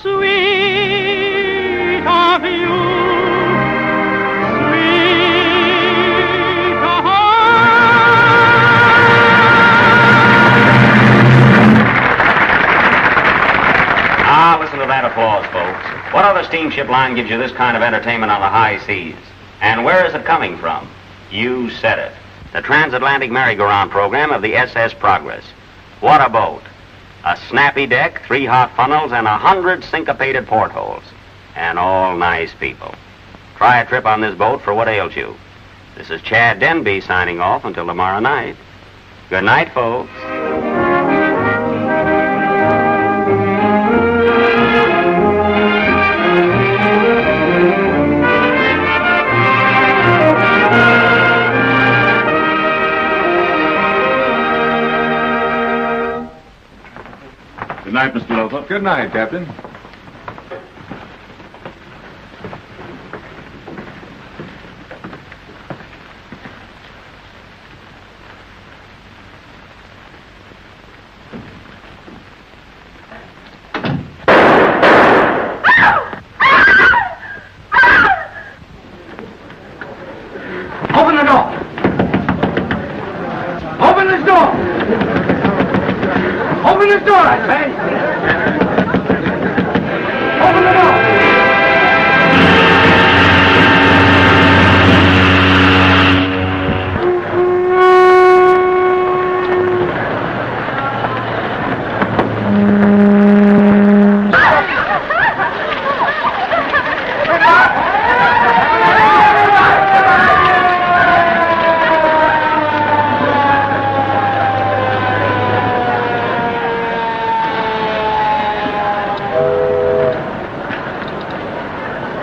sweet of you, sweet of Ah, listen to that applause, folks. What other steamship line gives you this kind of entertainment on the high seas? And where is it coming from? You said it. The Transatlantic MerryGoRound program of the SS Progress. What a boat. A snappy deck, 3 hot funnels, and 100 syncopated portholes. And all nice people. Try a trip on this boat for what ails you. This is Chad Denby signing off until tomorrow night. Good night, folks. Good night, Mr. Lothar. Good night, Captain. Open the door! Open this door! Open this door, I say! Open the door!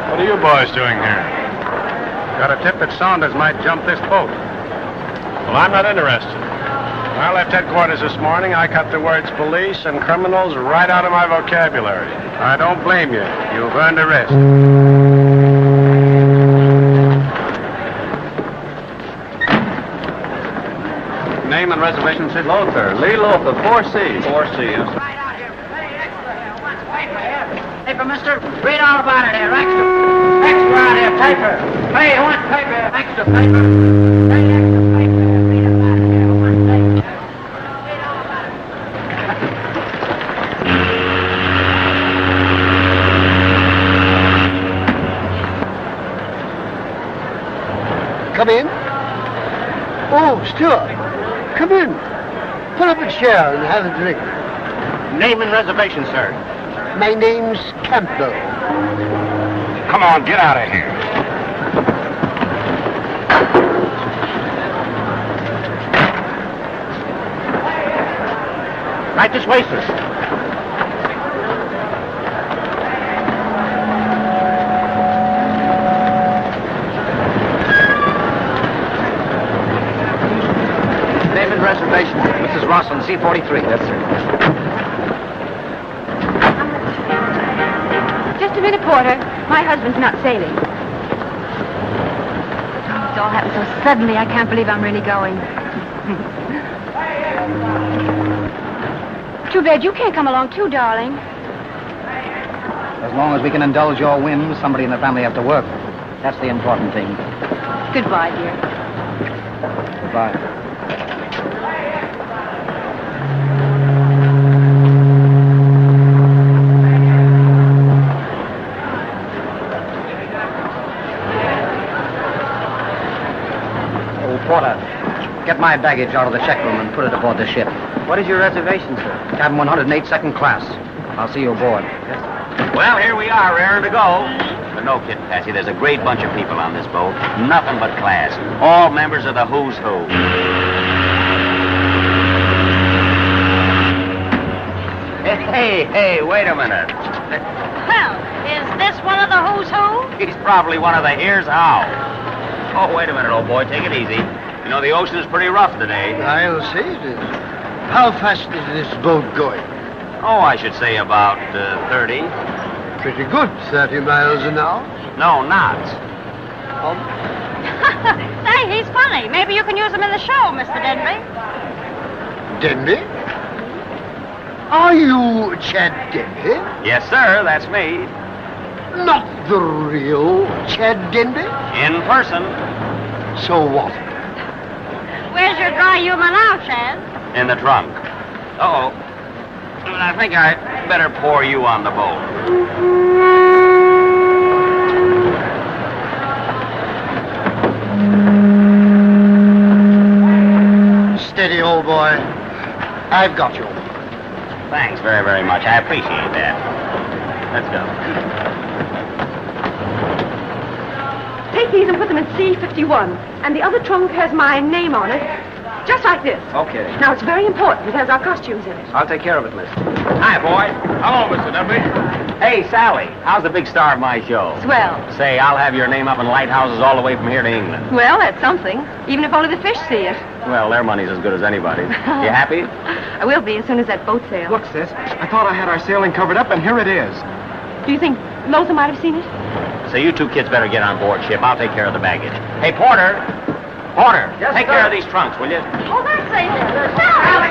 What are you boys doing here? Got a tip that Saunders might jump this boat. Well, I'm not interested. When I left headquarters this morning, I cut the words police and criminals right out of my vocabulary. I don't blame you. You've earned a rest. Name and reservation, Sid? Lothar. Lee Lothar, 4C. 4C. Paper, mister. Read all about it here. Extra. Extra out here. Paper. Hey, you want paper? Extra paper. Hey, extra paper. Read about it here. I want paper. Read all about it. Come in. Oh, Stuart. Come in. Pull up a chair and have a drink. Name and reservation, sir. My name's Campbell. Come on, get out of here. Right this way, sir. Name and reservation. Mrs. Rosslyn, C-43. Yes, sir. Just a minute, Porter. My husband's not sailing. It's all happened so suddenly, I can't believe I'm really going. Too bad you can't come along too, darling. As long as we can indulge your whims, somebody in the family has to work. That's the important thing. Goodbye, dear. Goodbye. Porter, get my baggage out of the check room and put it aboard the ship. What is your reservation, sir? Cabin 108, second class. I'll see you aboard. Well, here we are, raring to go. But no kidding, Patsy, there's a great bunch of people on this boat. Nothing but class. All members of the who's who. Hey, wait a minute. Well, is this one of the who's who? He's probably one of the here's how. Oh, wait a minute, old boy, take it easy. You know, the ocean is pretty rough today. I'll say it is. How fast is this boat going? Oh, I should say about 30. Pretty good, 30 miles an hour. No, knots. Say, he's funny. Maybe you can use him in the show, Mr. Denby. Denby? Are you Chad Denby? Yes, sir, that's me. Not the real Chad Denby? In person. So what? Where's your dry humor now, Chad? In the trunk. Uh-oh. I think I better pour you on the bowl. Steady, old boy. I've got you. Thanks very, very much. I appreciate that. Let's go. Take these and put them in C51. And the other trunk has my name on it. Just like this. Okay. Now, it's very important. It has our costumes in it. I'll take care of it, miss. Hi, boy. Hello, Mr. Denby. Hey, Sally. How's the big star of my show? Swell. Say, I'll have your name up in lighthouses all the way from here to England. Well, that's something. Even if only the fish see it. Well, their money's as good as anybody's. You happy? I will be as soon as that boat sails. Look, sis, I thought I had our sailing covered up, and here it is. Do you think Lothar might have seen it? So you two kids better get on board ship. I'll take care of the baggage. Hey, Porter. Porter, take care of these trunks, will you? Oh, that's it. Sally!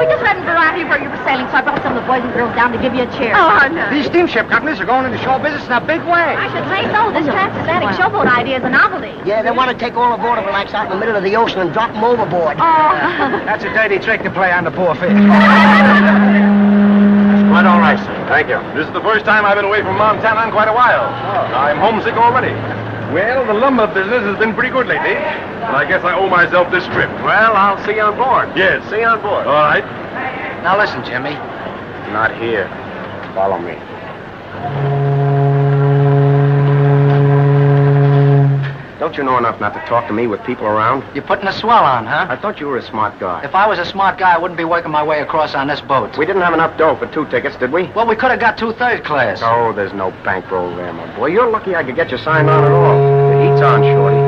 We just hadn't been around here where you were sailing, so I brought some of the boys and girls down to give you a cheer. Oh, no. These steamship companies are going into show business in a big way. I should say so. This transatlantic showboat idea is a novelty. Yeah, they want to take all the waterblacks out in the middle of the ocean and drop them overboard. Oh. That's a dirty trick to play on the poor fish. Quite all right, sir. Thank you. This is the first time I've been away from Montana in quite a while. I'm homesick already. Well, the lumber business has been pretty good lately, but I guess I owe myself this trip. Well, I'll see you on board. Yes, see you on board. All right. Now listen, Jimmy. Not here. Follow me. Don't you know enough not to talk to me with people around? You're putting a swell on, huh? I thought you were a smart guy. If I was a smart guy, I wouldn't be working my way across on this boat. We didn't have enough dough for 2 tickets, did we? Well, we could have got 2 third class. Oh, there's no bankroll there, my boy. You're lucky I could get you signed on at all. The heat's on, Shorty.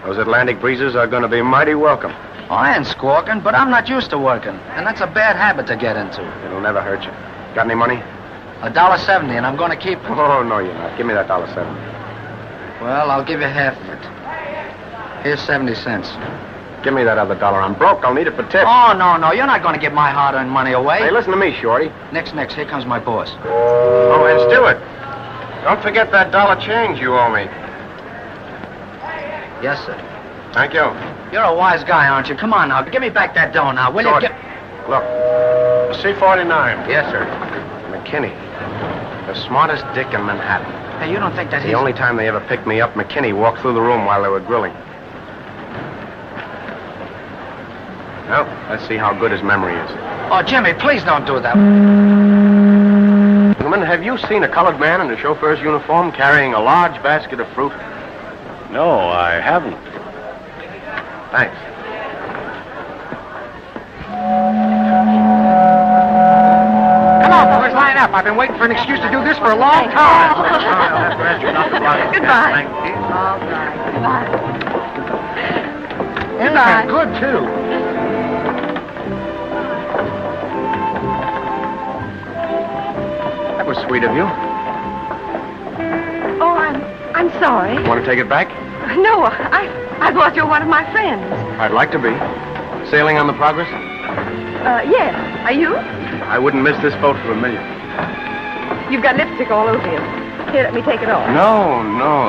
Those Atlantic breezes are going to be mighty welcome. Oh, I ain't squawking, but I'm not used to working. And that's a bad habit to get into. It'll never hurt you. Got any money? $1.70, and I'm going to keep it. Oh, no, you're not. Give me that $1.70. Well, I'll give you half of it. Here's 70 cents. Give me that other $1. I'm broke. I'll need it for tips. Oh, no. You're not going to give my hard-earned money away. Hey, listen to me, Shorty. Next. Here comes my boss. Oh, and Stewart. Don't forget that $1 change you owe me. Yes, sir. Thank you. You're a wise guy, aren't you? Come on now. Give me back that dough now, will you? Shorty. Look. C-49. Yes, sir. McKinney. The smartest dick in Manhattan. Hey, you don't think that The only time they ever picked me up, McKinney walked through the room while they were grilling. Well, let's see how good his memory is. Oh, Jimmy, please don't do that. Gentlemen, have you seen a colored man in a chauffeur's uniform carrying a large basket of fruit? No, I haven't. Thanks. Come on, boys, line up. I've been waiting for an excuse to do this for a long time. Goodbye. Goodbye. Good, too. That was sweet of you. Oh, I'm sorry. Want to take it back? No, I thought you were one of my friends. I'd like to be. Sailing on the Progress? Yes. Are you? I wouldn't miss this boat for a million. You've got lipstick all over you. Here, let me take it off. No.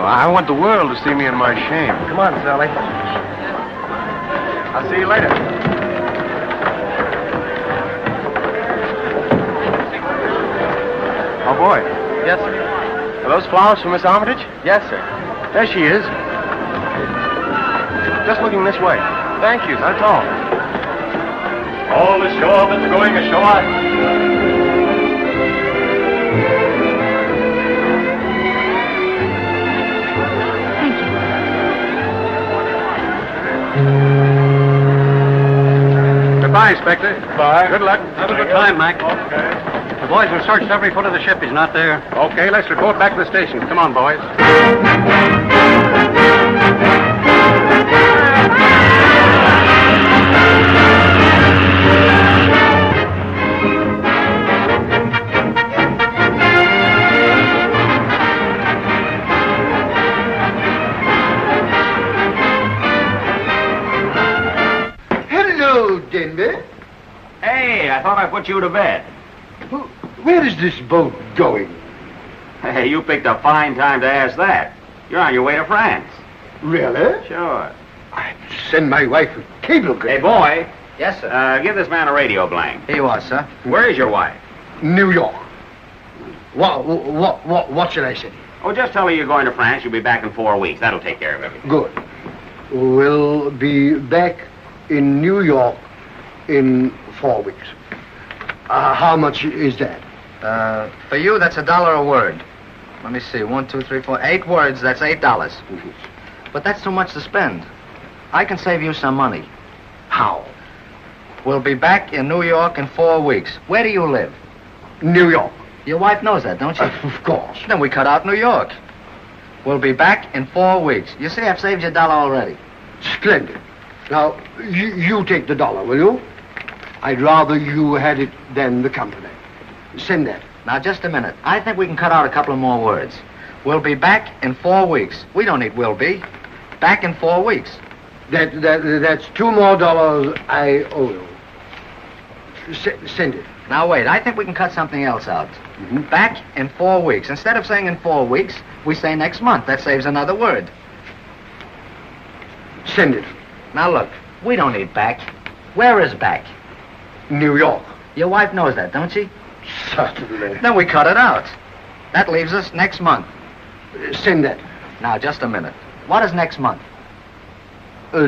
I want the world to see me in my shame. Come on, Sally. I'll see you later. Oh, boy. Yes, sir. Are those flowers for Miss Armitage? Yes, sir. There she is. Just looking this way. Thank you, that's all. All the shore that's going ashore. Thank you. Goodbye, Inspector. Bye. Good luck. Have a good time, Mac. Okay. The boys have searched every foot of the ship. He's not there. Okay, let's report back to the station. Come on, boys. Hello, Denby. Hey, I thought I put you to bed. Where is this boat going? Hey, you picked a fine time to ask that. You're on your way to France. Really? Sure. I'd send my wife a cablegram. Hey, boy. Yes, sir. Give this man a radio blank. Here you are, sir. Where is your wife? New York. What should I say? Oh, just tell her you're going to France. You'll be back in 4 weeks. That'll take care of everything. Good. We'll be back in New York in 4 weeks. How much is that? For you, that's $1 a word. Let me see. 1, 2, 3, 4, 8 words. That's $8. But that's too much to spend. I can save you some money. How? We'll be back in New York in 4 weeks. Where do you live? New York. Your wife knows that, don't she? Of course. Then we cut out New York. We'll be back in 4 weeks. You see, I've saved you $1 already. Splendid. Now, you take the $1, will you? I'd rather you had it than the company. Send that. Now, just a minute. I think we can cut out a couple of more words. We'll be back in 4 weeks. We don't need will be. Back in 4 weeks. That's $2 more I owe you. Send it. Now, wait. I think we can cut something else out. Back in 4 weeks. Instead of saying in 4 weeks, we say next month. That saves another word. Send it. Now, look. We don't need back. Where is back? New York. Your wife knows that, don't she? Certainly. Then we cut it out. That leaves us next month. Send that. Now, just a minute. What is next month?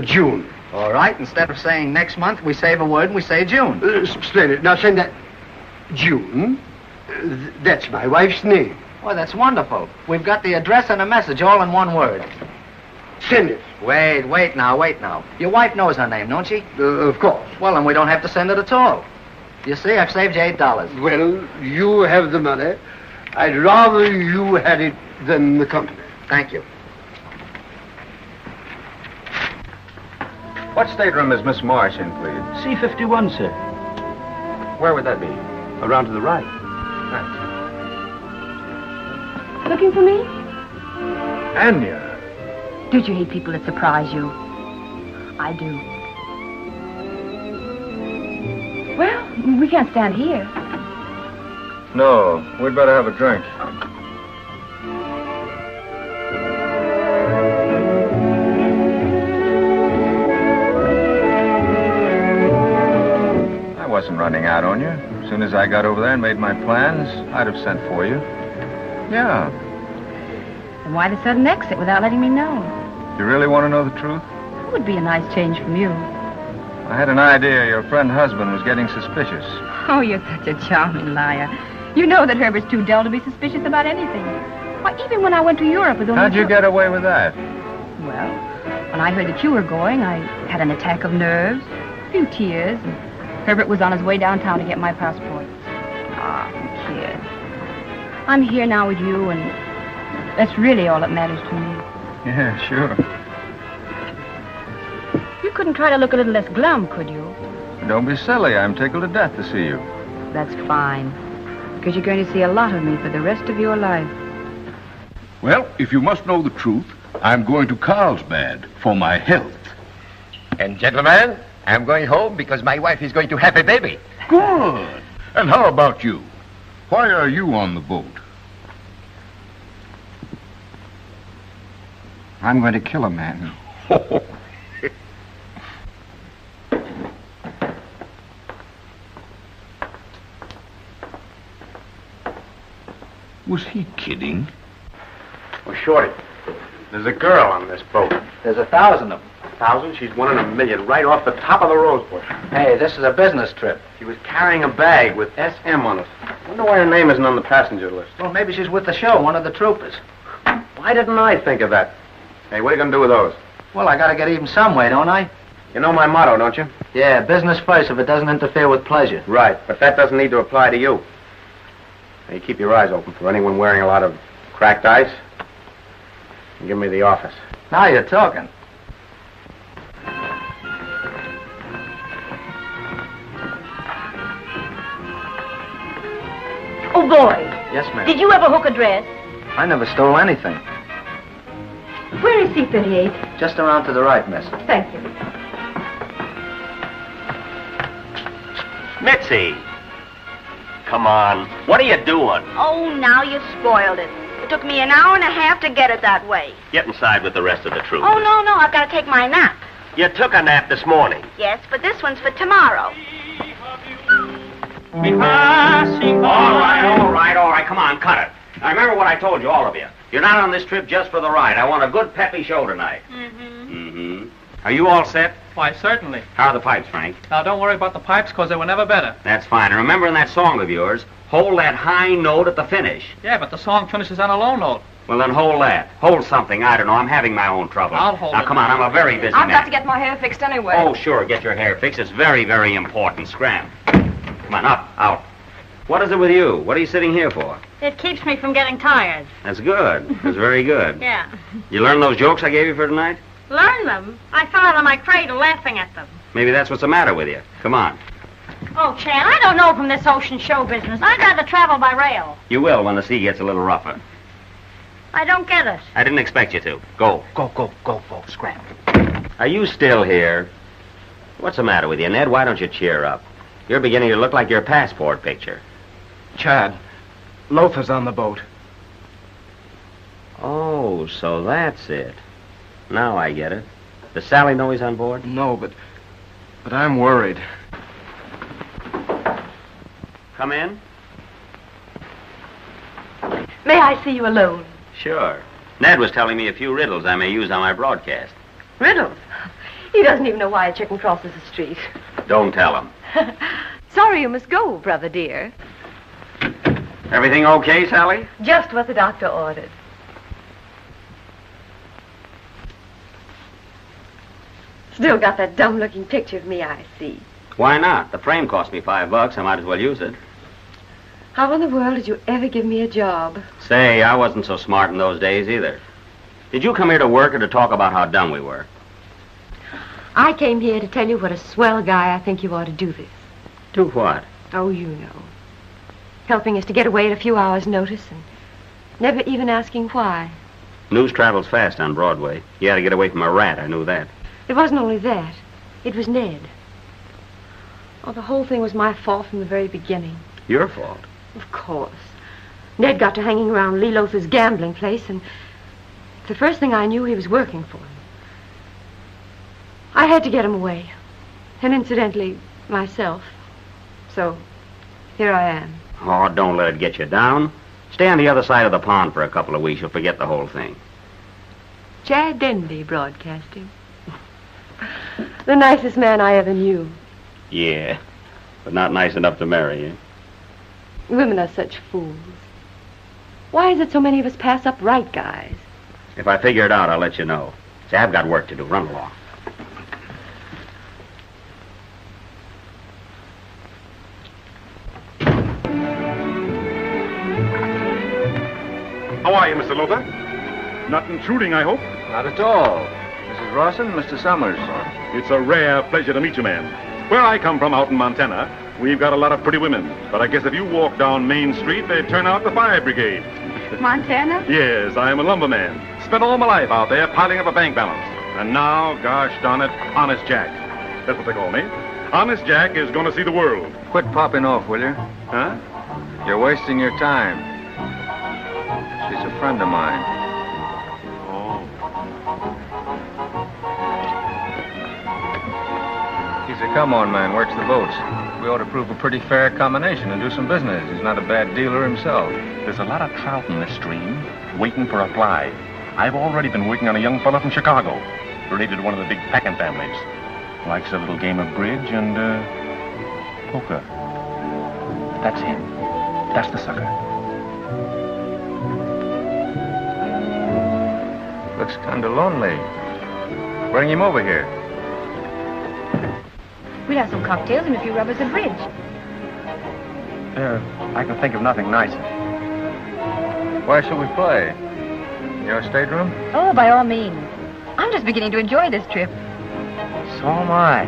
June. All right. Instead of saying next month, we save a word and we say June. Splendid. Now, send that. June. That's my wife's name. Well, that's wonderful. We've got the address and a message all in one word. Send it. Wait now. Your wife knows her name, don't she? Of course. Well, then we don't have to send it at all. You see, I've saved you $8. Well, you have the money. I'd rather you had it than the company. Thank you. What stateroom is Miss Marsh in, please? C-51, sir. Where would that be? Around to the right. Thanks. Looking for me? Anya. Don't you hate people that surprise you? I do. Well, we can't stand here. No, we'd better have a drink. I wasn't running out on you. As soon as I got over there and made my plans, I'd have sent for you. Yeah. Then why the sudden exit without letting me know? You really want to know the truth? It would be a nice change from you. I had an idea your friend husband was getting suspicious. Oh, you're such a charming liar. You know that Herbert's too dull to be suspicious about anything. Why, even when I went to Europe with only... How'd you get away with that? Well, when I heard that you were going, I had an attack of nerves, a few tears, and Herbert was on his way downtown to get my passport. Ah, kid. I'm here now with you, and that's really all that matters to me. Yeah, sure. You couldn't try to look a little less glum, could you? Don't be silly. I'm tickled to death to see you. That's fine, because you're going to see a lot of me for the rest of your life. Well, if you must know the truth, I'm going to Carlsbad for my health. And gentlemen, I'm going home because my wife is going to have a baby. Good. And how about you? Why are you on the boat? I'm going to kill a man. Was he kidding? Well, Shorty, there's a girl on this boat. There's 1,000 of them. 1,000? She's one in a million, right off the top of the rose bush. Hey, this is a business trip. She was carrying a bag with SM on it. Wonder why her name isn't on the passenger list. Well, maybe she's with the show, one of the troopers. Why didn't I think of that? Hey, what are you going to do with those? Well, I got to get even some way, don't I? You know my motto, don't you? Yeah, business first if it doesn't interfere with pleasure. Right, but that doesn't need to apply to you. Now, you keep your eyes open for anyone wearing a lot of cracked ice. And give me the office. Now you're talking. Oh, boy. Yes, ma'am. Did you ever hook a dress? I never stole anything. Where is C-38? Just around to the right, miss. Thank you. Mitzi, come on. What are you doing? Oh, now you spoiled it. It took me an hour and a half to get it that way. Get inside with the rest of the troop. Oh, no, I've got to take my nap. You took a nap this morning. Yes, but this one's for tomorrow. All right. Come on, cut it. Now, remember what I told you, all of you. You're not on this trip just for the ride. I want a good peppy show tonight. Are you all set? Why, certainly. How are the pipes, Frank? Now, don't worry about the pipes, because they were never better. That's fine. And remember in that song of yours, hold that high note at the finish. Yeah, but the song finishes on a low note. Well, then hold that. Hold something. I don't know. I'm having my own trouble. I'll hold Now, it. come on. I'm a very busy I've man. got to get my hair fixed anyway. Oh, sure. Get your hair fixed. It's very, very important. Scram. Come on, up, out. What is it with you? What are you sitting here for? It keeps me from getting tired. That's good. That's very good. Yeah. You learned those jokes I gave you for tonight? Learn them? I fell out of my cradle laughing at them. Maybe that's what's the matter with you. Come on. Oh, Chan, I don't know from this ocean show business. I'd rather travel by rail. You will when the sea gets a little rougher. I don't get it. I didn't expect you to. Go. Go. Scram. Are you still here? What's the matter with you, Ned? Why don't you cheer up? You're beginning to look like your passport picture. Chad, Lothar's on the boat. Oh, so that's it. Now I get it. Does Sally know he's on board? No, but I'm worried. Come in. May I see you alone? Sure. Ned was telling me a few riddles I may use on my broadcast. Riddles? He doesn't even know why a chicken crosses the street. Don't tell him. Sorry you must go, brother dear. Everything okay, Sally? Just what the doctor ordered. Still got that dumb-looking picture of me, I see. Why not? The frame cost me $5. I might as well use it. How in the world did you ever give me a job? Say, I wasn't so smart in those days either. Did you come here to work or to talk about how dumb we were? I came here to tell you what a swell guy I think you ought to do this. Do what? Oh, you know. Helping us to get away at a few hours' notice and never even asking why. News travels fast on Broadway. You had to get away from a rat, I knew that. It wasn't only that. It was Ned. Oh, the whole thing was my fault from the very beginning. Your fault? Of course. Ned got to hanging around Lee Lothar's gambling place, and the first thing I knew, he was working for him. I had to get him away. And incidentally, myself. So, here I am. Oh, don't let it get you down. Stay on the other side of the pond for a couple of weeks. You'll forget the whole thing. Chad Denby broadcasting. The nicest man I ever knew. Yeah, but not nice enough to marry, eh? Women are such fools. Why is it so many of us pass up right guys? If I figure it out, I'll let you know. See, I've got work to do. Run along. How are you, Mr. Lothar? Not intruding, I hope? Not at all. Mrs. Rawson, Mr. Summers. It's a rare pleasure to meet you, man. Where I come from, out in Montana, we've got a lot of pretty women. But I guess if you walk down Main Street, they'd turn out the fire brigade. Montana? Yes, I am a lumberman. Spent all my life out there piling up a bank balance. And now, gosh darn it, Honest Jack. That's what they call me. Honest Jack is going to see the world. Quit popping off, will you? Huh? You're wasting your time. She's a friend of mine. Oh. He's a come-on man, works the boats. We ought to prove a pretty fair combination and do some business. He's not a bad dealer himself. There's a lot of trout in this stream, waiting for a fly. I've already been working on a young fellow from Chicago, related to one of the big packing families. Likes a little game of bridge and, poker. That's him. That's the sucker. Looks kind of lonely. Bring him over here. We'll have some cocktails and a few rubbers of bridge. I can think of nothing nicer. Where shall we play? Your stateroom? Oh, by all means. I'm just beginning to enjoy this trip. So am I.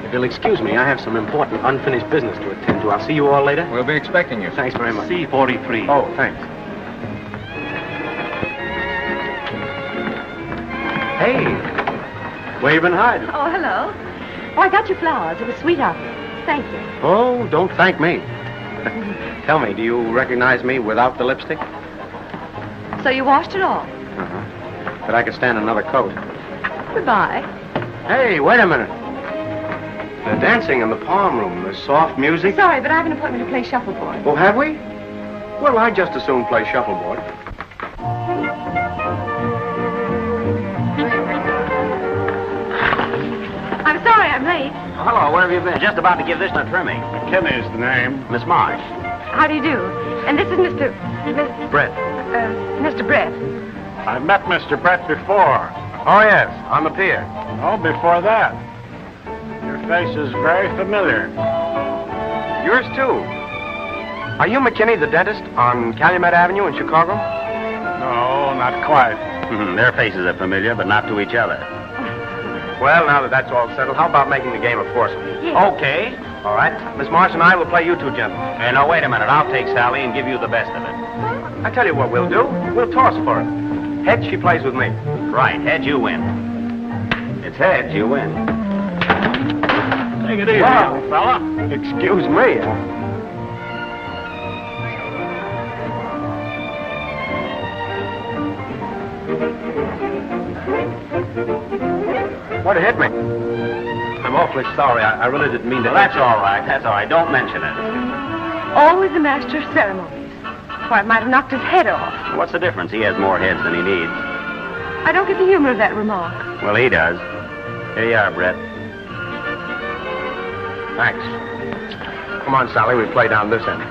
If you'll excuse me, I have some important unfinished business to attend to. I'll see you all later. We'll be expecting you. Thanks very much. C-43. Oh, thanks. Hey, where you been hiding? Oh, hello. Oh, I got your flowers. It was sweet of you. Thank you. Oh, don't thank me. Tell me, do you recognize me without the lipstick? So you washed it all? Uh-huh. But I could stand another coat. Goodbye. Hey, wait a minute. The dancing in the palm room, the soft music. Sorry, but I have an appointment to play shuffleboard. Oh, have we? Well, I'd just as soon play shuffleboard. I'm sorry I'm late. Hello, where have you been? Just about to give this a trimming. Kinney's the name. Miss Marsh. How do you do? And this is Mr. Brett. Mr. Brett. I met Mr. Brett before. Oh, yes, on the pier. Oh, before that. Your face is very familiar. Yours, too. Are you McKinney, the dentist, on Calumet Avenue in Chicago? No, not quite. Their faces are familiar, but not to each other. Well, now that that's all settled, how about making the game a foursome? Yes. Okay. All right. Miss Marsh and I will play you two gentlemen. Hey, now, wait a minute. I'll take Sally and give you the best of it. I tell you what we'll do. We'll toss for it. Heads, she plays with me. Right. Heads, you win. It's heads, you win. Take it easy, Wow. old fella. Excuse me. What hit me? I'm awfully sorry. I really didn't mean to. Well, that's all right. That's all right. Don't mention it. Always the master of ceremonies. Why, it might have knocked his head off. What's the difference? He has more heads than he needs. I don't get the humor of that remark. Well, he does. Here you are, Brett. Thanks. Come on, Sally. We play down this end.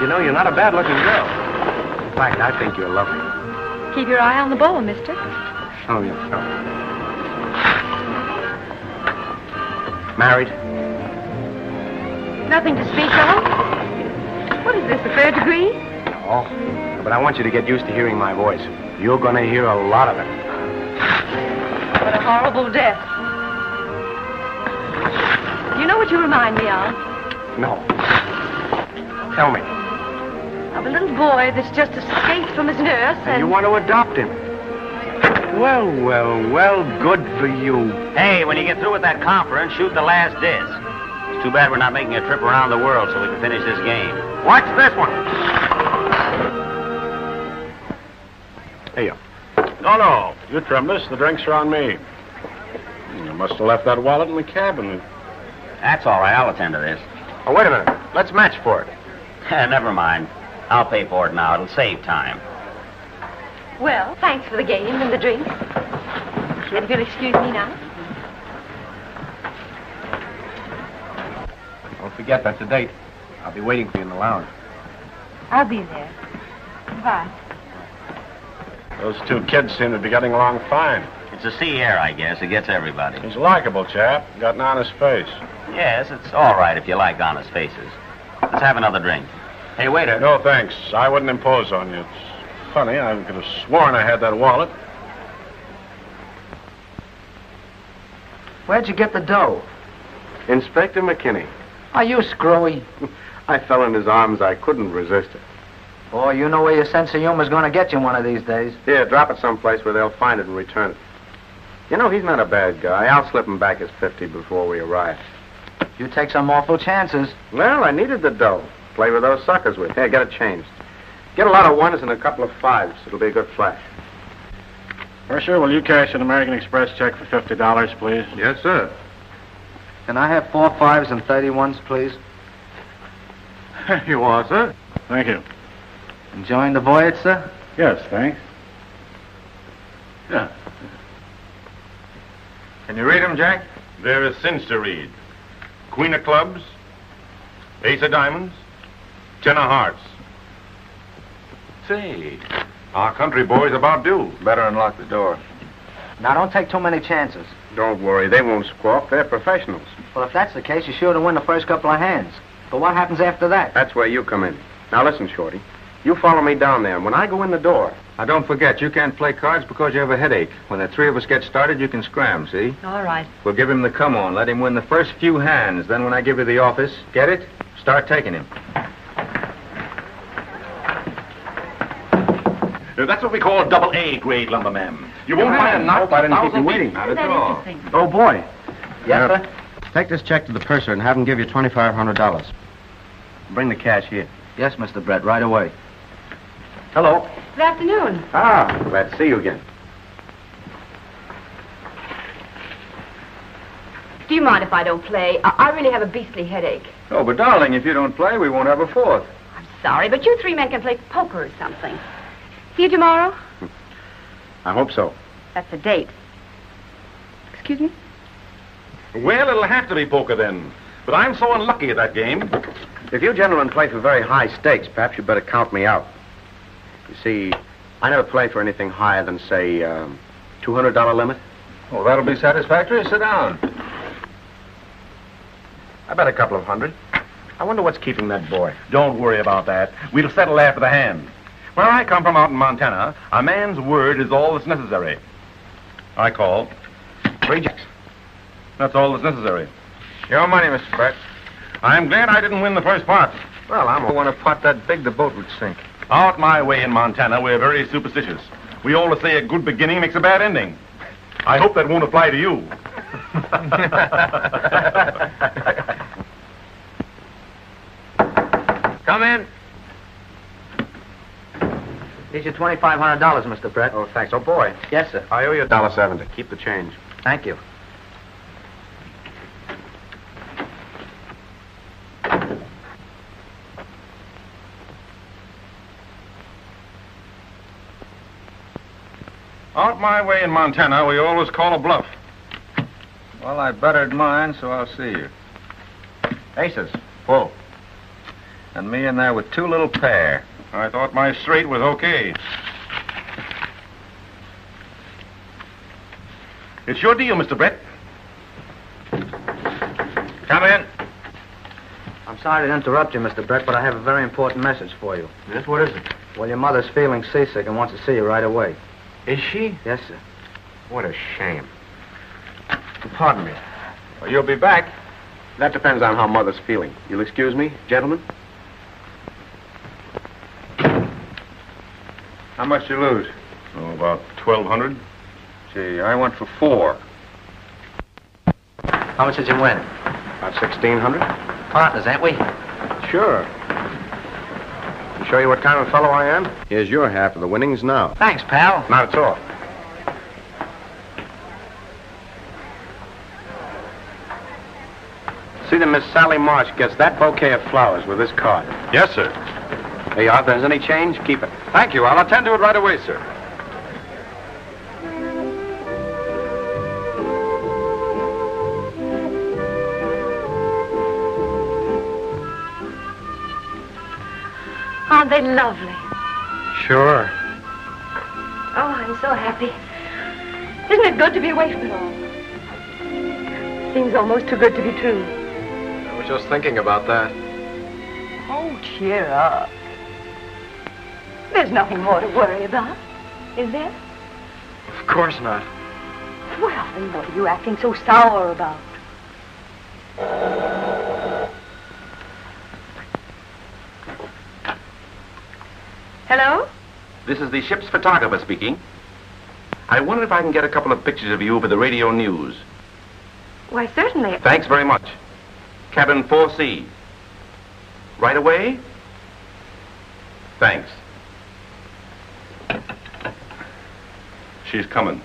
You know, you're not a bad-looking girl. In fact, I think you're lovely. Keep your eye on the ball, mister. Oh, yes. Oh. Married? Nothing to speak of. What is this, the third degree? Oh, but I want you to get used to hearing my voice. You're going to hear a lot of it. What a horrible death. Do you know what you remind me of? No. Tell me. Of a little boy that's just escaped from his nurse And you want to adopt him? Well, good for you. Hey, when you get through with that conference, shoot the last disc. It's too bad we're not making a trip around the world so we can finish this game. Watch this one. Here you. No. You trim this. The drinks are on me. You must have left that wallet in the cabin. That's all right. I'll attend to this. Oh, wait a minute. Let's match for it. Never mind. I'll pay for it now. It'll save time. Well, thanks for the game and the drink. And if you'll excuse me now. Don't forget, that's a date. I'll be waiting for you in the lounge. I'll be there. Goodbye. Those two kids seem to be getting along fine. It's the sea air, I guess. It gets everybody. He's a likable chap. Got an honest face. Yes, it's all right if you like honest faces. Let's have another drink. Hey, waiter. No, thanks. I wouldn't impose on you. It's funny. I could have sworn I had that wallet. Where'd you get the dough? Inspector McKinney. Are you screwy? I fell in his arms. I couldn't resist it. Boy, you know where your sense of humor's going to get you one of these days. Here, drop it someplace where they'll find it and return it. You know, he's not a bad guy. I'll slip him back his 50 before we arrive. You take some awful chances. Well, I needed the dough. Play with those suckers with. Here, get it changed. Get a lot of ones and a couple of fives. It'll be a good flash. Mercer, will you cash an American Express check for $50, please? Yes, sir. Can I have 4 5s and 31s, please? Here you are, sir. Thank you. Enjoying the voyage, sir? Yes, thanks. Yeah. Can you read them, Jack? There are things to read. Queen of clubs, ace of diamonds, 10 of hearts. Say, our country boy's about due. Better unlock the door. Now, don't take too many chances. Don't worry. They won't squawk. They're professionals. Well, if that's the case, you're sure to win the first couple of hands. But what happens after that? That's where you come in. Now, listen, Shorty. You follow me down there, and when I go in the door... Now, don't forget, you can't play cards because you have a headache. When the three of us get started, you can scram, see? All right. We'll give him the come-on. Let him win the first few hands. Then when I give you the office, get it? Start taking him. That's what we call double A grade lumber, ma'am. You won't find a knot. I didn't keep you waiting. Not Isn't at that all. interesting? Oh, boy. Yes, sir? Take this check to the purser and have him give you $2,500. Bring the cash here. Yes, Mr. Brett, right away. Hello. Good afternoon. Ah, glad to see you again. Do you mind if I don't play? I really have a beastly headache. Oh, but darling, if you don't play, we won't have a fourth. I'm sorry, but you three men can play poker or something. See you tomorrow? I hope so. That's a date. Excuse me? Well, it'll have to be poker then. But I'm so unlucky at that game. If you gentlemen play for very high stakes, perhaps you better count me out. You see, I never play for anything higher than, say, $200 limit. Oh, that'll be satisfactory. Sit down. I bet a couple of hundred. I wonder what's keeping that boy. Don't worry about that. We'll settle after the hand. Where I come from out in Montana, a man's word is all that's necessary. I call. 3 jacks. That's all that's necessary. Your money, Mr. Brett. I'm glad I didn't win the first pot. Well, I'm the one who pot that big the boat would sink. Out my way in Montana, we're very superstitious. We always say a good beginning makes a bad ending. I hope that won't apply to you. Come in. Here's your $2,500, Mr. Brett. Oh, thanks. Oh, boy. Yes, sir. I owe you $1.70. Keep the change. Thank you. Out my way in Montana, we always call a bluff. Well, I bettered mine, so I'll see you. Aces. Full. And me in there with 2 little pair. I thought my straight was okay. It's your deal, Mr. Brett. Come in. I'm sorry to interrupt you, Mr. Brett, but I have a very important message for you. Yes, what is it? Well, your mother's feeling seasick and wants to see you right away. Is she? Yes, sir. What a shame. Pardon me. Well, you'll be back. That depends on how Mother's feeling. You'll excuse me, gentlemen? How much you lose? Oh, about 1,200. Gee, I went for 4. How much did you win? About 1,600. Partners, ain't we? Sure. To show you what kind of fellow I am, here's your half of the winnings now. Thanks, pal. Not at all. See that Miss Sally Marsh gets that bouquet of flowers with this card. Yes, sir. There you are. If there's any change, keep it. Thank you. I'll attend to it right away, sir. Aren't they lovely? Sure. Oh, I'm so happy. Isn't it good to be away from it all? Seems almost too good to be true. I was just thinking about that. Oh, cheer up. There's nothing more to worry about, is there? Of course not. Well, then what are you acting so sour about? Hello? This is the ship's photographer speaking. I wonder if I can get a couple of pictures of you for the radio news. Why, certainly. Thanks very much. Cabin 4C. Right away? Thanks. She's coming.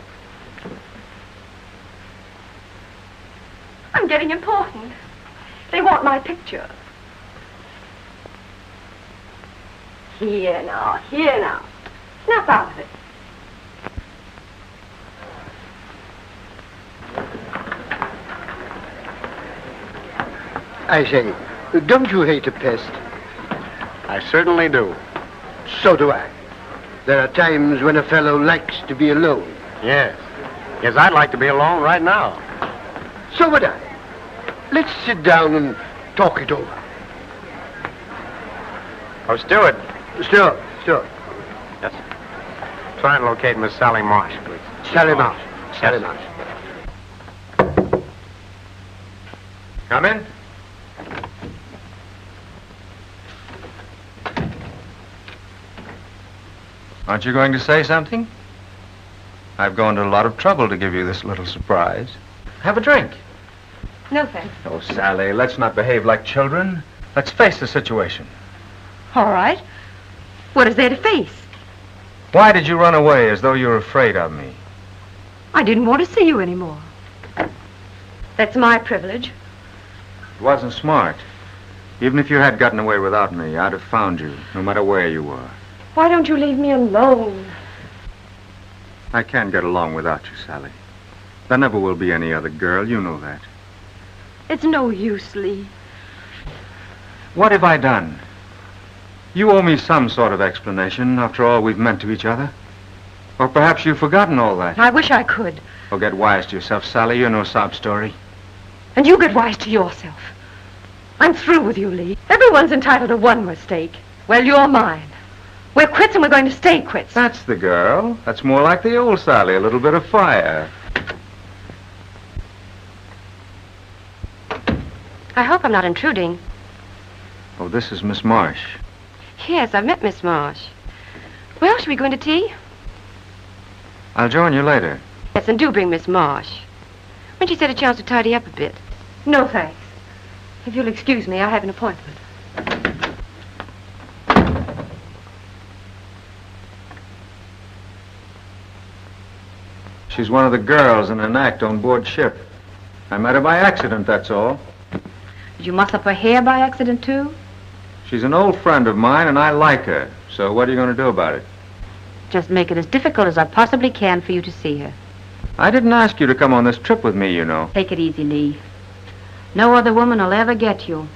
I'm getting important. They want my picture. Here now, here now. Snap out of it. I say, don't you hate a pest? I certainly do. So do I. There are times when a fellow likes to be alone. Yes. Yes, I'd like to be alone right now. So would I. Let's sit down and talk it over. Oh, Stewart. Stuart. Yes. Try and locate Miss Sally Marsh, please. Sally Marsh. Sally Yes. Marsh. Come in. Aren't you going to say something? I've gone to a lot of trouble to give you this little surprise. Have a drink. No, thanks. Oh, Sally, let's not behave like children. Let's face the situation. All right. What is there to face? Why did you run away as though you were afraid of me? I didn't want to see you anymore. That's my privilege. It wasn't smart. Even if you had gotten away without me, I'd have found you, no matter where you were. Why don't you leave me alone? I can't get along without you, Sally. There never will be any other girl, you know that. It's no use, Lee. What have I done? You owe me some sort of explanation after all we've meant to each other. Or perhaps you've forgotten all that. I wish I could. Oh, get wise to yourself, Sally. You're no sob story. And you get wise to yourself. I'm through with you, Lee. Everyone's entitled to one mistake. Well, you're mine. We're quits and we're going to stay quits. That's the girl. That's more like the old Sally. A little bit of fire. I hope I'm not intruding. Oh, this is Miss Marsh. Yes, I've met Miss Marsh. Well, should we go into tea? I'll join you later. Yes, and do bring Miss Marsh. When she said a chance to tidy up a bit. No, thanks. If you'll excuse me, I have an appointment. She's one of the girls in an act on board ship. I met her by accident, that's all. Did you muss up her hair by accident, too? She's an old friend of mine, and I like her. So what are you going to do about it? Just make it as difficult as I possibly can for you to see her. I didn't ask you to come on this trip with me, you know. Take it easy, Lee. No other woman will ever get you.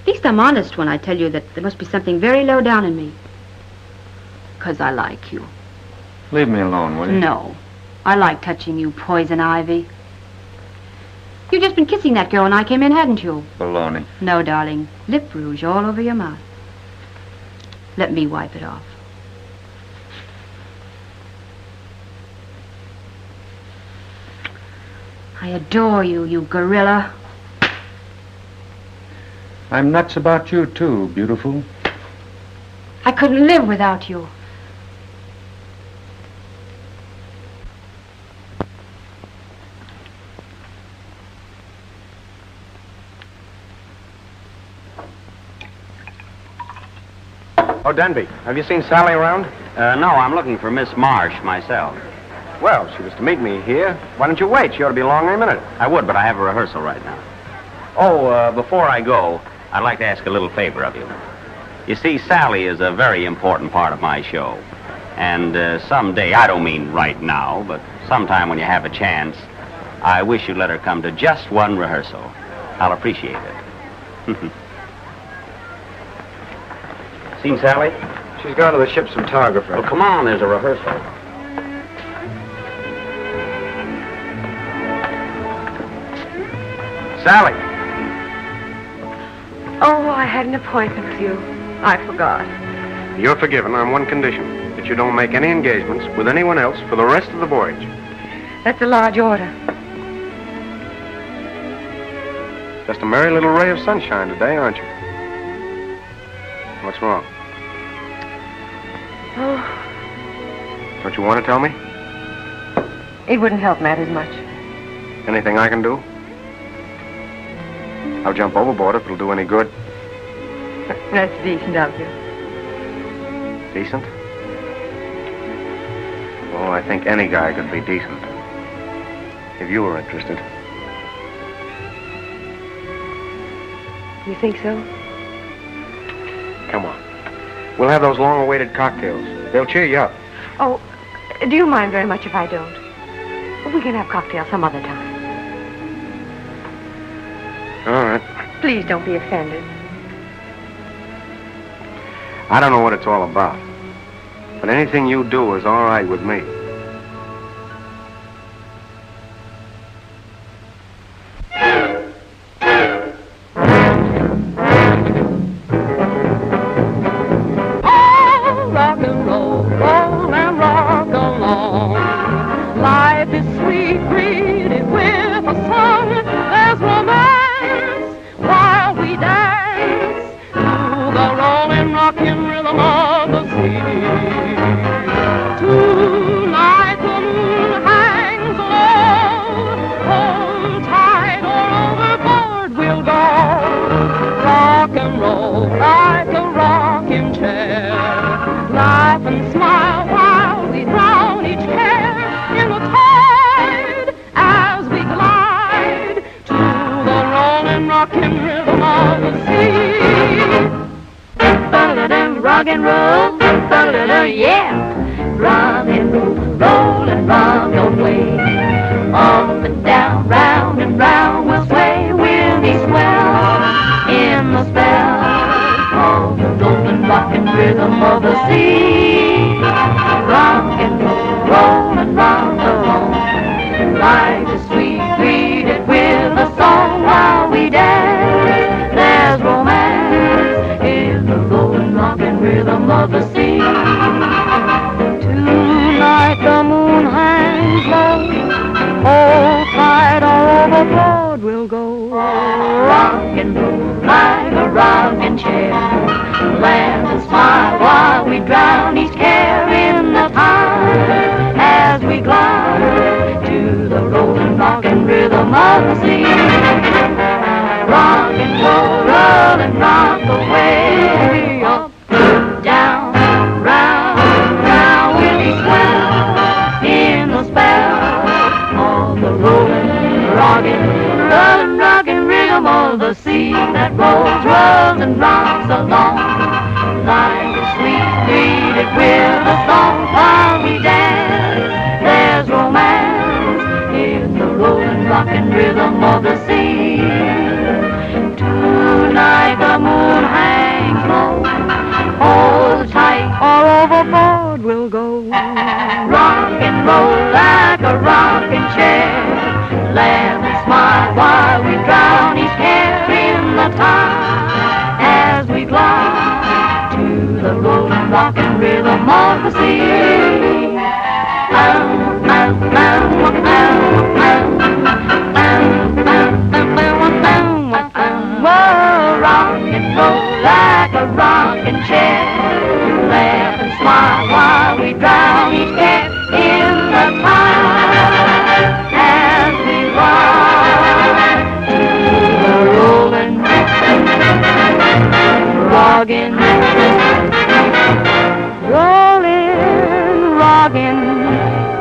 At least I'm honest when I tell you that there must be something very low down in me. 'Cause I like you. Leave me alone, will you? No. I like touching you, poison ivy. You've just been kissing that girl when I came in, hadn't you? Baloney. No, darling. Lip rouge all over your mouth. Let me wipe it off. I adore you, you gorilla. I'm nuts about you, too, beautiful. I couldn't live without you. Oh, Denby, have you seen Sally around? No, I'm looking for Miss Marsh myself. Well, she was to meet me here. Why don't you wait? She ought to be along any minute. I would, but I have a rehearsal right now. Oh, before I go, I'd like to ask a little favor of you. You see, Sally is a very important part of my show. And someday, I don't mean right now, but sometime when you have a chance, I wish you'd let her come to just one rehearsal. I'll appreciate it. Seen Sally? She's gone to the ship's photographer. Oh, come on, there's a rehearsal. Sally! Oh, I had an appointment with you. I forgot. You're forgiven on one condition, that you don't make any engagements with anyone else for the rest of the voyage. That's a large order. Just a merry little ray of sunshine today, aren't you? What's wrong? Oh, Don't you want to tell me? it wouldn't help matters much. Anything I can do? I'll jump overboard if it'll do any good. That's decent of you. Decent? Oh, I think any guy could be decent. If you were interested. You think so? Come on. We'll have those long-awaited cocktails. They'll cheer you up. Oh, do you mind very much if I don't? We can have cocktails some other time. All right. Please don't be offended. I don't know what it's all about. But anything you do is all right with me. Rock and roll, roll and rock along. Life is sweet, greeted with a song. There's romance while we dance to the rolling, rocking rhythm of the sea. rockin' rhythm of the sea. Rock and roll, yeah. Rock and roll, roll and rock your way. Up and down, round and round we'll sway. We'll be swell in the spell of the golden rockin' rhythm of the sea. Rock and roll and rock along. Life is sweet, greeted with a song while we dance. There's romance in the golden rockin' rhythm of the sea. Tonight the moon hangs low. Hold tight or overboard we'll go. Rock and roll like a rocking chair. Laugh and smile while we drown each care in the tide as we glide to the rolling rockin' rhythm of the sea. Rock and roll, roll and rock away. Up, down, round, round we'll be swell in the spell of the rolling, rockin' rhythm of the sea that rolls, rolls and rocks along. Life is sweet, greeted with a song while we dance. There's romance in the rolling, rockin' rhythm of the sea. Tonight the moon hangs low. Hold tight or overboard we'll go. Rock and roll like a rocking chair. Laugh and smile while we drown each care in the tide as we glide to the rolling rockin' rhythm of the sea. Rock and roll like a rocking chair. Laugh and smile while we drown each care in the tide as we ride to the rolling, rockin', rolling, rockin'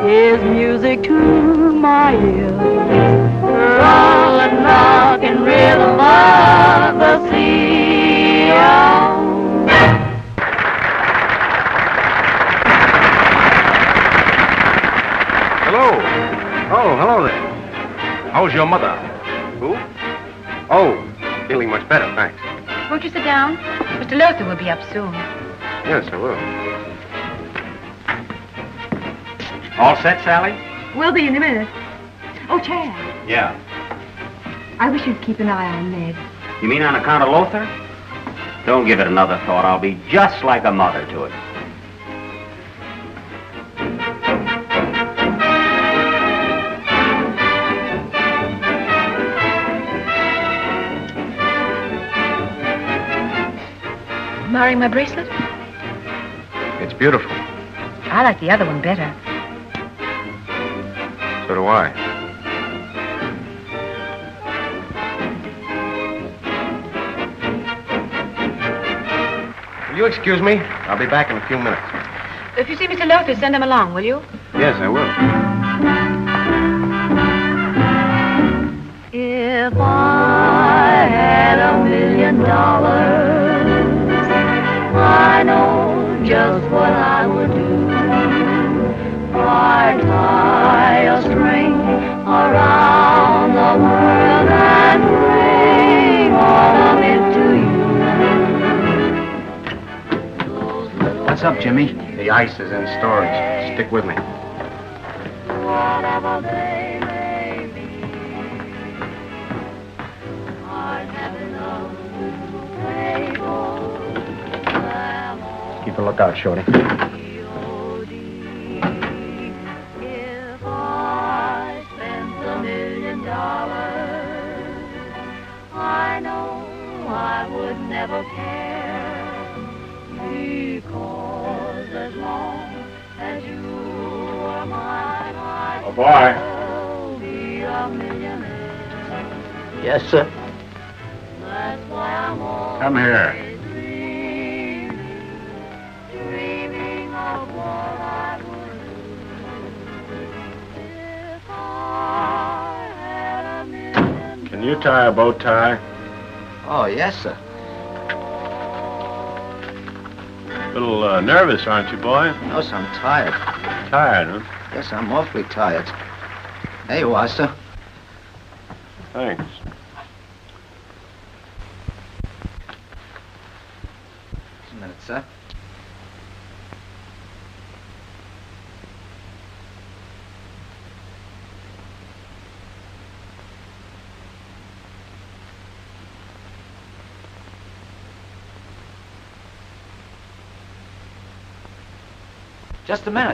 is music to my ears. Rollin', rockin' rhythm of the sea. Hello. Oh, hello there. How's your mother? Who? Oh, feeling much better, thanks. Won't you sit down? Mr. Luther will be up soon. Yes, I will. All set, Sally? We'll be in a minute. Oh, Chad, Yeah. I wish you'd keep an eye on Ned. You mean on account of Lothar? Don't give it another thought. I'll be just like a mother to it. Marrying my bracelet? It's beautiful. I like the other one better. So do I. Will you excuse me? I'll be back in a few minutes. If you see Mr. Luther, send him along, will you? Yes, I will. If I had $1 million, I know just what I would do. I'd tie a string around the world and bring all of it to you. What's up, Jimmy? The ice is in storage. Stick with me. Whatever they may be, I'd have enough to pay for them all. Keep a lookout, Shorty. If I spent $1 million, I know I would never care, because as long as you are mine, I'd Oh, boy. still be a millionaire. Yes, sir. That's why I'm always Come here. dreaming of what I would do if I had $1 million. Can you tie a bow tie? Oh, yes, sir. A little nervous, aren't you, boy? No, sir, I'm tired. Tired, huh? Yes, I'm awfully tired. There you are, sir. Thanks. Just a minute, sir.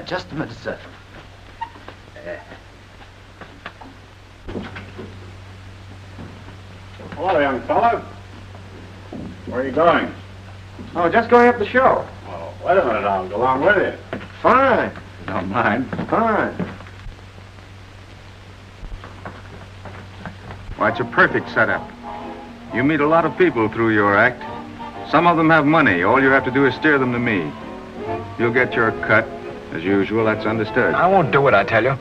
Just a minute, sir. Hello, young fellow. Where are you going? Oh, just going up the show. Well, wait a minute. I'll go along with you. Fine. Don't mind. Fine. Why, it's a perfect setup. You meet a lot of people through your act. Some of them have money. All you have to do is steer them to me. You'll get your cut. As usual, that's understood. I won't do it, I tell you.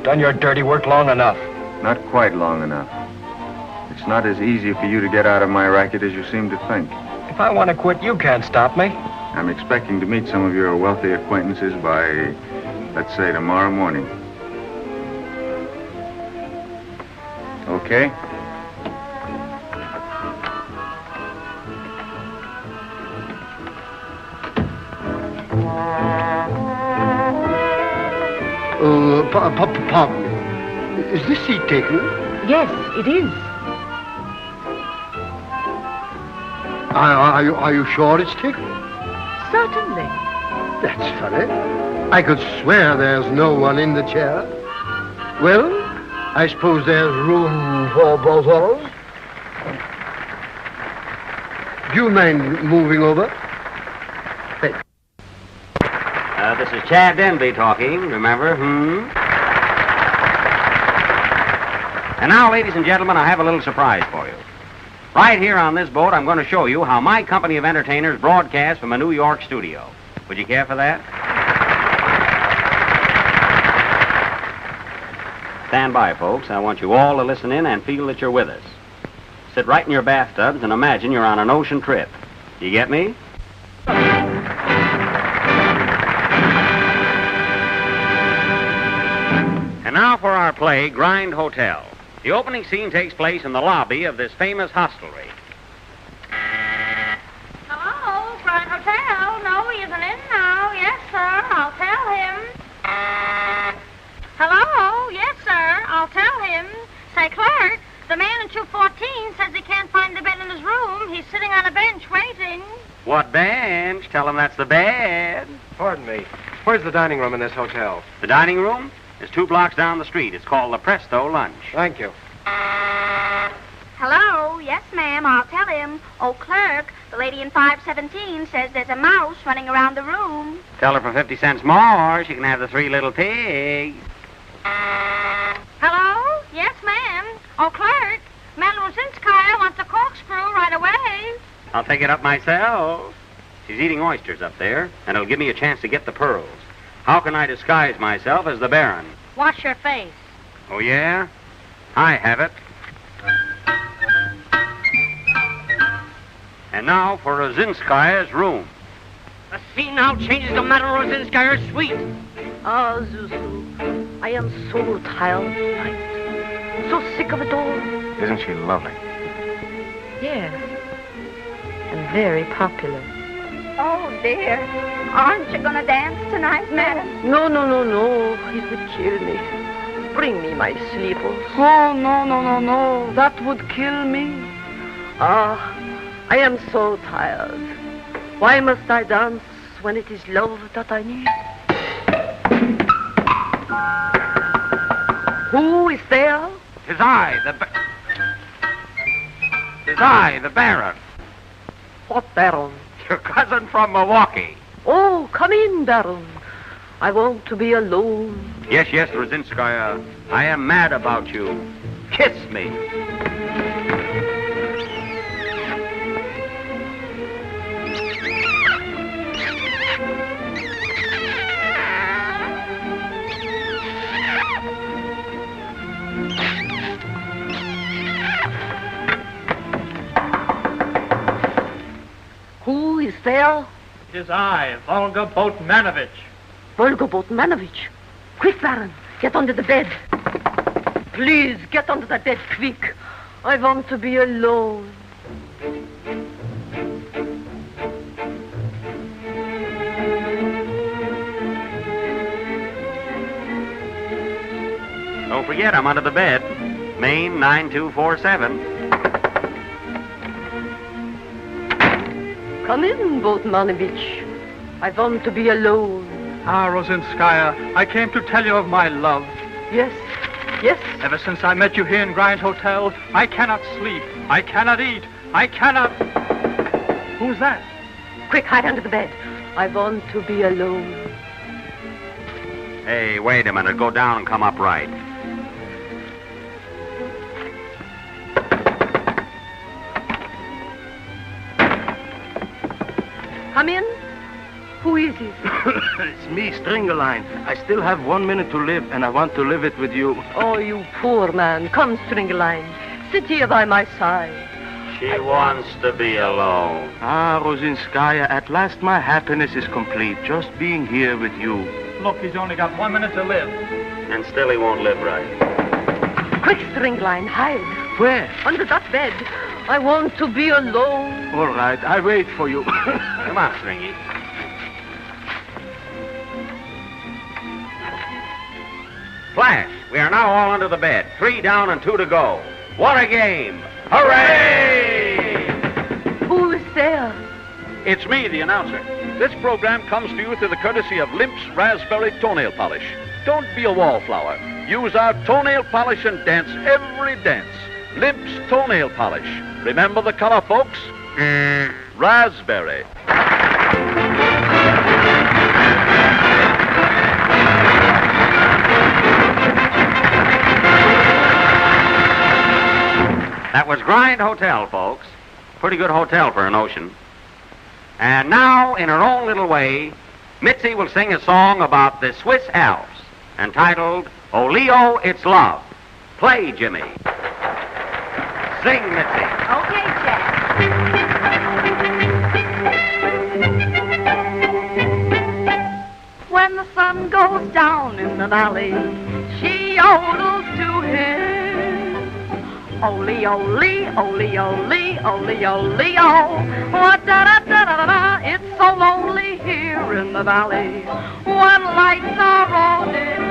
Done your dirty work long enough. Not quite long enough. It's not as easy for you to get out of my racket as you seem to think. If I want to quit, you can't stop me. I'm expecting to meet some of your wealthy acquaintances by, let's say, tomorrow morning. Okay? Pardon me. Is this seat taken? Yes, it is. Are you sure it's taken? Certainly. That's funny. I could swear there's no one in the chair. Well, I suppose there's room for both of us. Do you mind moving over? This is Chad Denby talking, remember? And now, ladies and gentlemen, I have a little surprise for you. Right here on this boat, I'm going to show you how my company of entertainers broadcast from a New York studio. Would you care for that? Stand by, folks. I want you all to listen in and feel that you're with us. Sit right in your bathtubs and imagine you're on an ocean trip. You get me? And now for our play, Grind Hotel. The opening scene takes place in the lobby of this famous hostelry. Hello, Grind Hotel. No, he isn't in now. Yes, sir. I'll tell him. Hello? Yes, sir. I'll tell him. Say, clerk, the man in 214 says he can't find the bed in his room. He's sitting on a bench waiting. What bench? Tell him that's the bed. Pardon me. Where's the dining room in this hotel? The dining room is 2 blocks down the street. It's called the Presto Lunch. Thank you. Hello? Yes, ma'am. I'll tell him. Oh, clerk, the lady in 517 says there's a mouse running around the room. Tell her for 50 cents more, she can have the 3 little pigs. Hello? Yes, ma'am. Oh, clerk, Madame Rosinskaya wants a corkscrew right away. I'll take it up myself. She's eating oysters up there, and it'll give me a chance to get the pearls. How can I disguise myself as the Baron? Wash your face. Oh, yeah? I have it. And now for Rosinskaya's room. The scene now changes to Madame Rosinskaya's suite. Ah, Zuzu, I am so tired tonight. So sick of it all. Isn't she lovely? Yes. And very popular. Oh, dear. Aren't you going to dance tonight, madam? No. It would kill me. Bring me my slippers. Oh, No. That would kill me. Ah, I am so tired. Why must I dance when it is love that I need? Who is there? Tis I, the Baron. What Baron? Your cousin from Milwaukee. Oh, come in, Baron. I want to be alone. Yes, Rosinskaya. I am mad about you. Kiss me. is there? It is I, Volga Botmanovich. Volga Botmanovich. Quick, Baron, get under the bed. Please, get under the bed, quick. I want to be alone. Don't forget, I'm under the bed. Main 9247. Come in, Botmanovich. I want to be alone. Ah, Rosinskaya, I came to tell you of my love. Yes, yes. Ever since I met you here in Grind Hotel, I cannot sleep. I cannot eat. I cannot... Who's that? Quick, hide under the bed. I want to be alone. Hey, wait a minute. Go down and come up right. Come in. Who is it? It's me, Stringerline. I still have 1 minute to live, and I want to live it with you. Oh, you poor man. Come, Stringerline. Sit here by my side. She wants to be alone. Ah, Rosinskaya, at last my happiness is complete, just being here with you. Look, he's only got 1 minute to live. And still he won't live right. Quick, Stringline, hide. Where? Under that bed. I want to be alone. All right, I wait for you. Come on, Stringy. Flash, we are now all under the bed. 3 down and 2 to go. What a game! Hooray! Who is there? It's me, the announcer. This program comes to you through the courtesy of Limp's Raspberry Toenail Polish. Don't be a wallflower. Use our toenail polish and dance every dance. Limp's Toenail Polish. Remember the color, folks? Raspberry. That was Grind Hotel, folks. Pretty good hotel for an ocean. And now, in her own little way, Mitzi will sing a song about the Swiss Alps, entitled, "O Leo, It's Love." Play, Jimmy. Sing, Mitzi. Okay, Jack. When the sun goes down in the valley, she yodels to him. Ole, ole, ole, ole, ole, ole, oh, da-da-da-da-da-da, it's so lonely here in the valley when lights are all dim.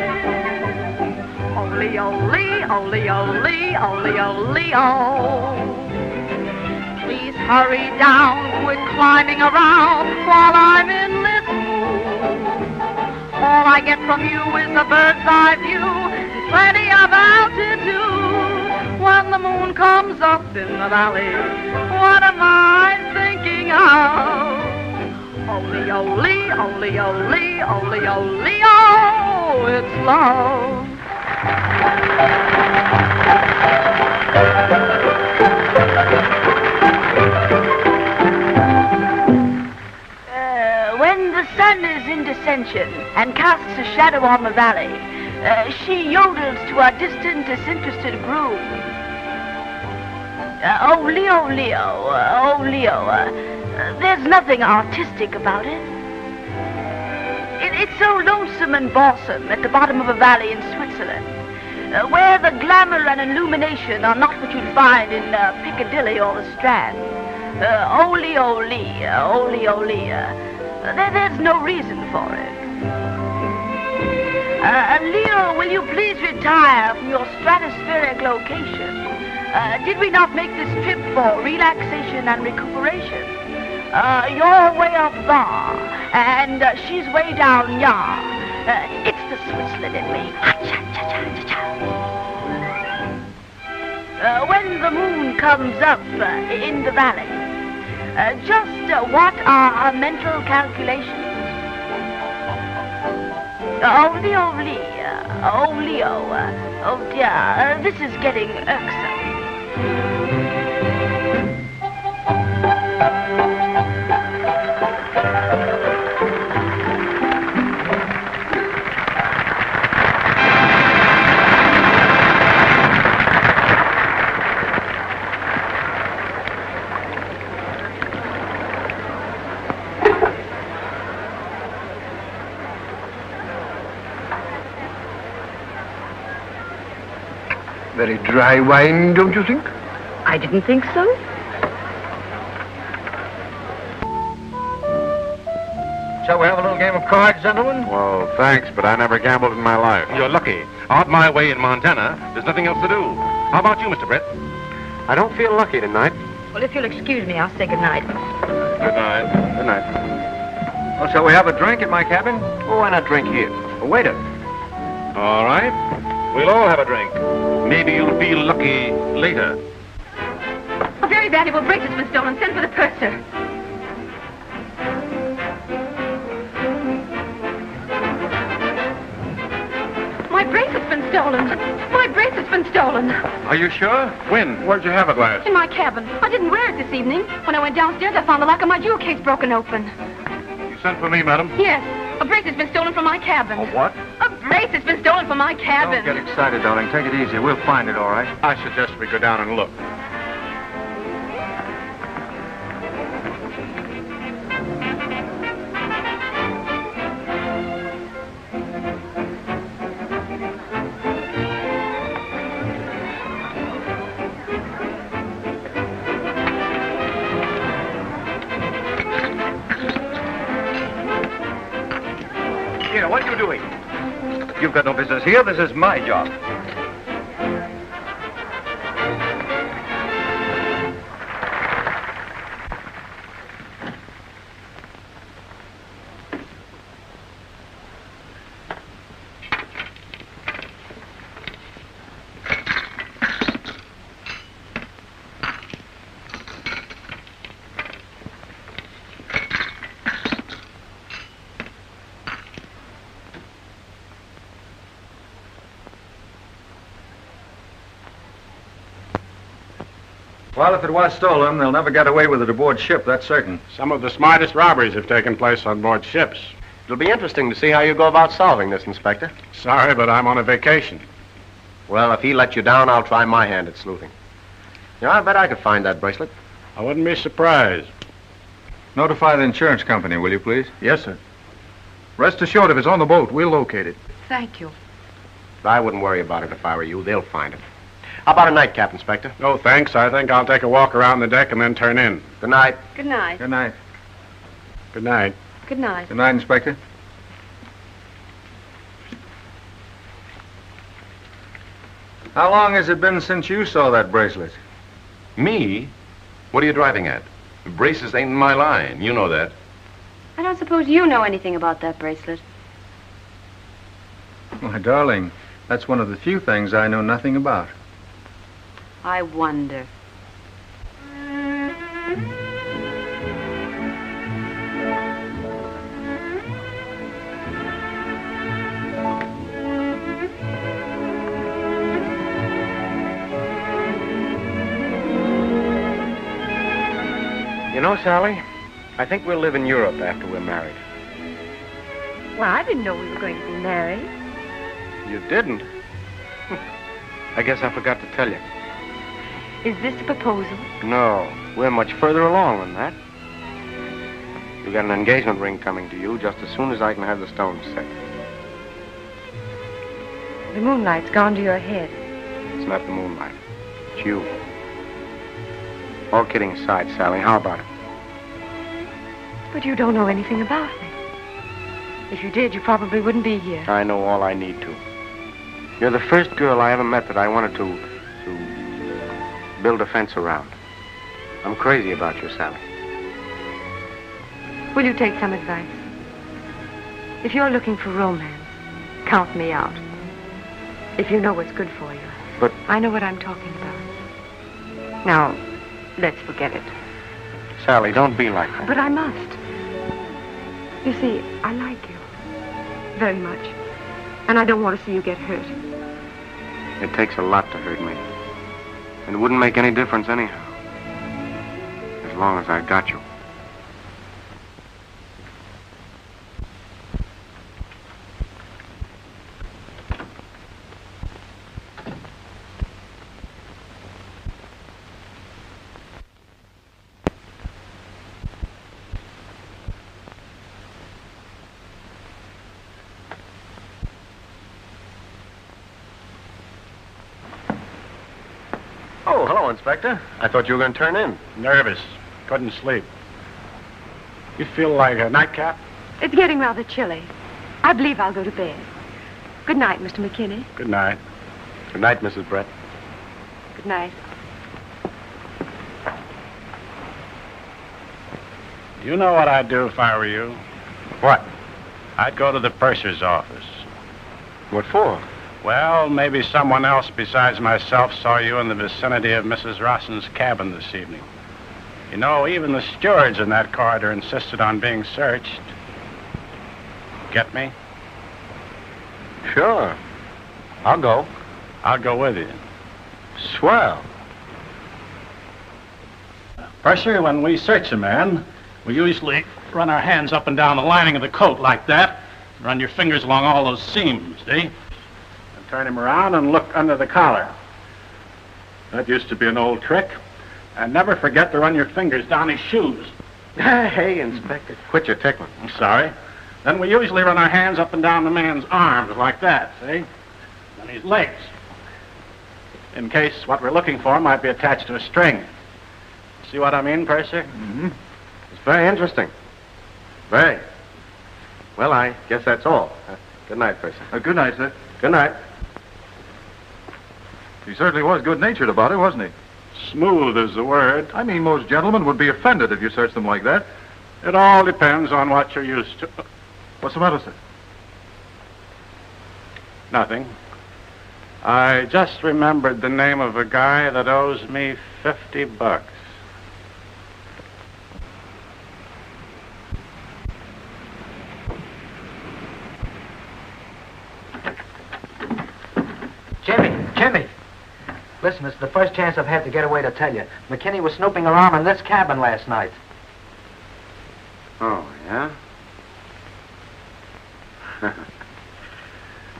Ole, ole, ole, ole, ole, ole, oh. Please hurry down, quit climbing around while I'm in this mood. All I get from you is a bird's eye view and plenty of altitude. When the moon comes up in the valley, what am I thinking of? Ole, ole, ole, ole, ole, ole, oh, it's love. When the sun is in descension and casts a shadow on the valley, she yodels to our distant, disinterested groove. Oh, Leo, Leo, oh, Leo, there's nothing artistic about it. It's so lonesome and balsam at the bottom of a valley in Switzerland, where the glamour and illumination are not what you'd find in Piccadilly or the Strand. Oh, Leo, Leo, oh, Leo, Leo, there's no reason for it. Leo, will you please retire from your stratospheric location? Did we not make this trip for relaxation and recuperation? You're way up there, and she's way down yonder. It's the Switzerland in me. When the moon comes up in the valley, just what are our mental calculations? Oh, Leo, Leo, oh, Leo, oh dear, this is getting irksome. Very dry wine, don't you think? I didn't think so. Shall we have a little game of cards, gentlemen? Well, thanks, but I never gambled in my life. You're lucky. Out my way in Montana, there's nothing else to do. How about you, Mr. Brett? I don't feel lucky tonight. Well, if you'll excuse me, I'll say good night. Good night. Good night. Well, shall we have a drink at my cabin? Well, why not drink here? A waiter. All right. We'll all have a drink. Maybe you'll feel lucky later. A very valuable bracelet's been stolen. Send for the purser. My bracelet's been stolen. My bracelet's been stolen. Are you sure? When? Where'd you have it last? In my cabin. I didn't wear it this evening. When I went downstairs, I found the lock of my jewel case broken open. You sent for me, madam? Yes. A bracelet's been stolen from my cabin. A what? A bracelet's been stolen from my cabin. Don't get excited, darling. Take it easy. We'll find it, all right? I suggest we go down and look. Here, what are you doing? You've got no business here. This is my job. Well, if it was stolen, they'll never get away with it aboard ship, that's certain. Some of the smartest robberies have taken place on board ships. It'll be interesting to see how you go about solving this, Inspector. Sorry, but I'm on a vacation. Well, if he let you down, I'll try my hand at sleuthing. You know, I bet I could find that bracelet. I wouldn't be surprised. Notify the insurance company, will you, please? Yes, sir. Rest assured, if it's on the boat, we'll locate it. Thank you. I wouldn't worry about it if I were you. They'll find it. How about a nightcap, Inspector? No, thanks. I think I'll take a walk around the deck and then turn in. Good night. Good night. Good night. Good night. Good night. Good night, Inspector. How long has it been since you saw that bracelet? Me? What are you driving at? Braces ain't in my line. You know that. I don't suppose you know anything about that bracelet. My darling, that's one of the few things I know nothing about. I wonder. You know, Sally, I think we'll live in Europe after we're married. Well, I didn't know we were going to be married. You didn't? I guess I forgot to tell you. Is this a proposal? No, we're much further along than that. You got an engagement ring coming to you just as soon as I can have the stones set. The moonlight's gone to your head. It's not the moonlight. It's you. All kidding aside, Sally, how about it? But you don't know anything about me. If you did, you probably wouldn't be here. I know all I need to. You're the first girl I ever met that I wanted to build a fence around. I'm crazy about you, Sally. Will you take some advice? If you're looking for romance, count me out. If you know what's good for you. But I know what I'm talking about. Now, let's forget it. Sally, don't be like that. But I must. You see, I like you. Very much. And I don't want to see you get hurt. It takes a lot to hurt me. And it wouldn't make any difference anyhow. As long as I got you. Oh, hello, Inspector. I thought you were going to turn in. Nervous. Couldn't sleep. You feel like a nightcap? It's getting rather chilly. I believe I'll go to bed. Good night, Mr. McKinney. Good night. Good night, Mrs. Brett. Good night. You know what I'd do if I were you? What? I'd go to the purser's office. What for? Well, maybe someone else besides myself saw you in the vicinity of Mrs. Rosson's cabin this evening. You know, even the stewards in that corridor insisted on being searched. Get me? Sure. I'll go. I'll go with you. Swell. Purser, when we search a man, we usually run our hands up and down the lining of the coat like that. Run your fingers along all those seams, see? And turn him around and look under the collar. That used to be an old trick. And never forget to run your fingers down his shoes. Hey, Inspector, quit your tickling. I'm sorry. Then we usually run our hands up and down the man's arms like that, see? And his legs. In case what we're looking for might be attached to a string. See what I mean, Purser? Mm-hmm. It's very interesting. Very. Well, I guess that's all. Good night, Purser. Good night, sir. Good night. He certainly was good-natured about it, wasn't he? Smooth is the word. I mean, most gentlemen would be offended if you searched them like that. It all depends on what you're used to. What's the matter, sir? Nothing. I just remembered the name of a guy that owes me $50. Jimmy! Listen, it's the first chance I've had to get away to tell you. McKinney was snooping around in this cabin last night. Oh, yeah?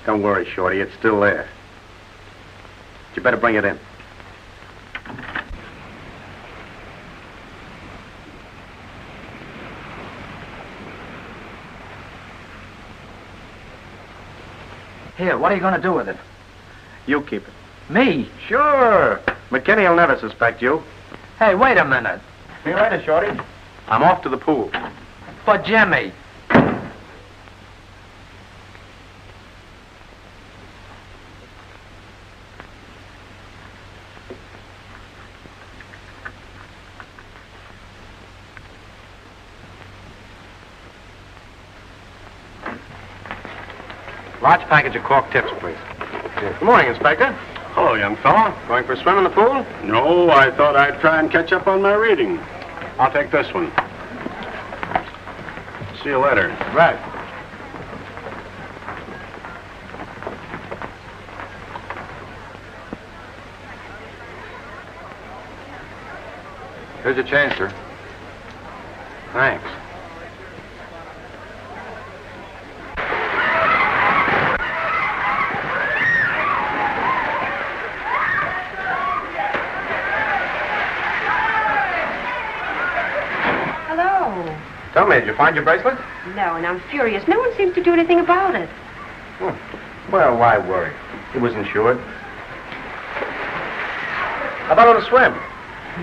Don't worry, Shorty. It's still there. But you better bring it in. Here, what are you going to do with it? You keep it. Me? Sure. McKinney will never suspect you. Hey, wait a minute. See you later, Shorty. I'm off to the pool. But Jimmy. Large package of cork tips, please. Good morning, Inspector. Hello, young fellow. Going for a swim in the pool? No, I thought I'd try and catch up on my reading. I'll take this one. See you later. Right. Here's your change, sir. Thanks. Tell me, did you find your bracelet? No, and I'm furious. No one seems to do anything about it. Well, why worry? It was insured. How about on a swim?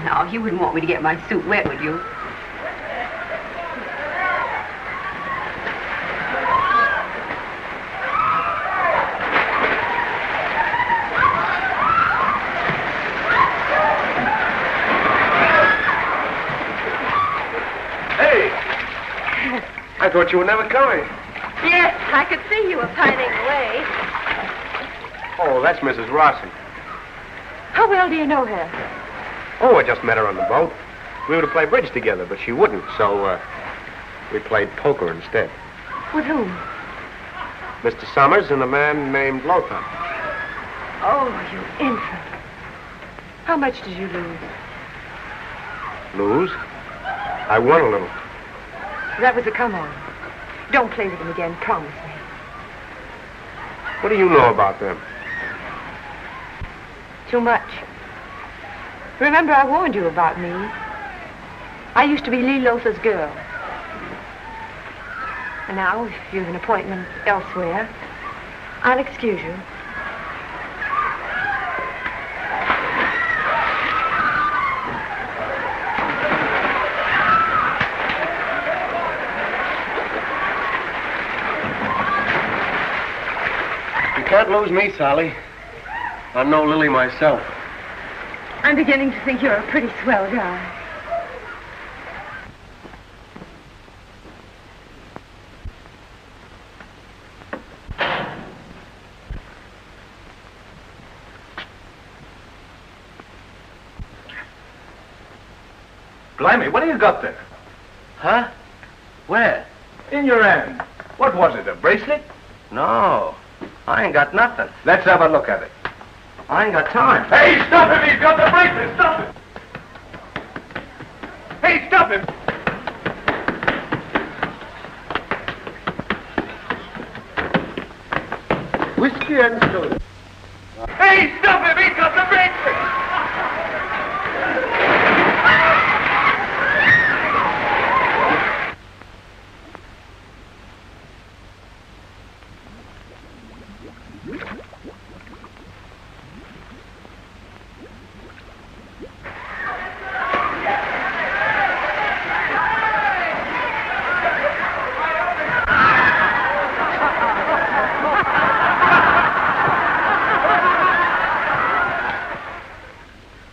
No, you wouldn't want me to get my suit wet, would you? I thought you were never coming. Yes, I could see you were pining away. Oh, that's Mrs. Rosson. How well do you know her? Oh, I just met her on the boat. We were to play bridge together, but she wouldn't, so we played poker instead. With whom? Mr. Summers and a man named Lothar. Oh, you infant. How much did you lose? Lose? I won a little. That was a come-on. Don't play with them again, promise me. What do you know about them? Too much. Remember, I warned you about me. I used to be Lee Lothar's girl. And now, if you have an appointment elsewhere, I'll excuse you. lose me, Sally. I'm no Lily myself. I'm beginning to think you're a pretty swell guy. Blimey, what do you got there? Huh? Where? In your hand. What was it, a bracelet? No, I ain't got nothing. Let's have a look at it. I ain't got time. Hey, stop him! He's got the bracelet! Stop him! Hey, stop him! Whiskey and soda. Hey, stop him! He's got the bracelet!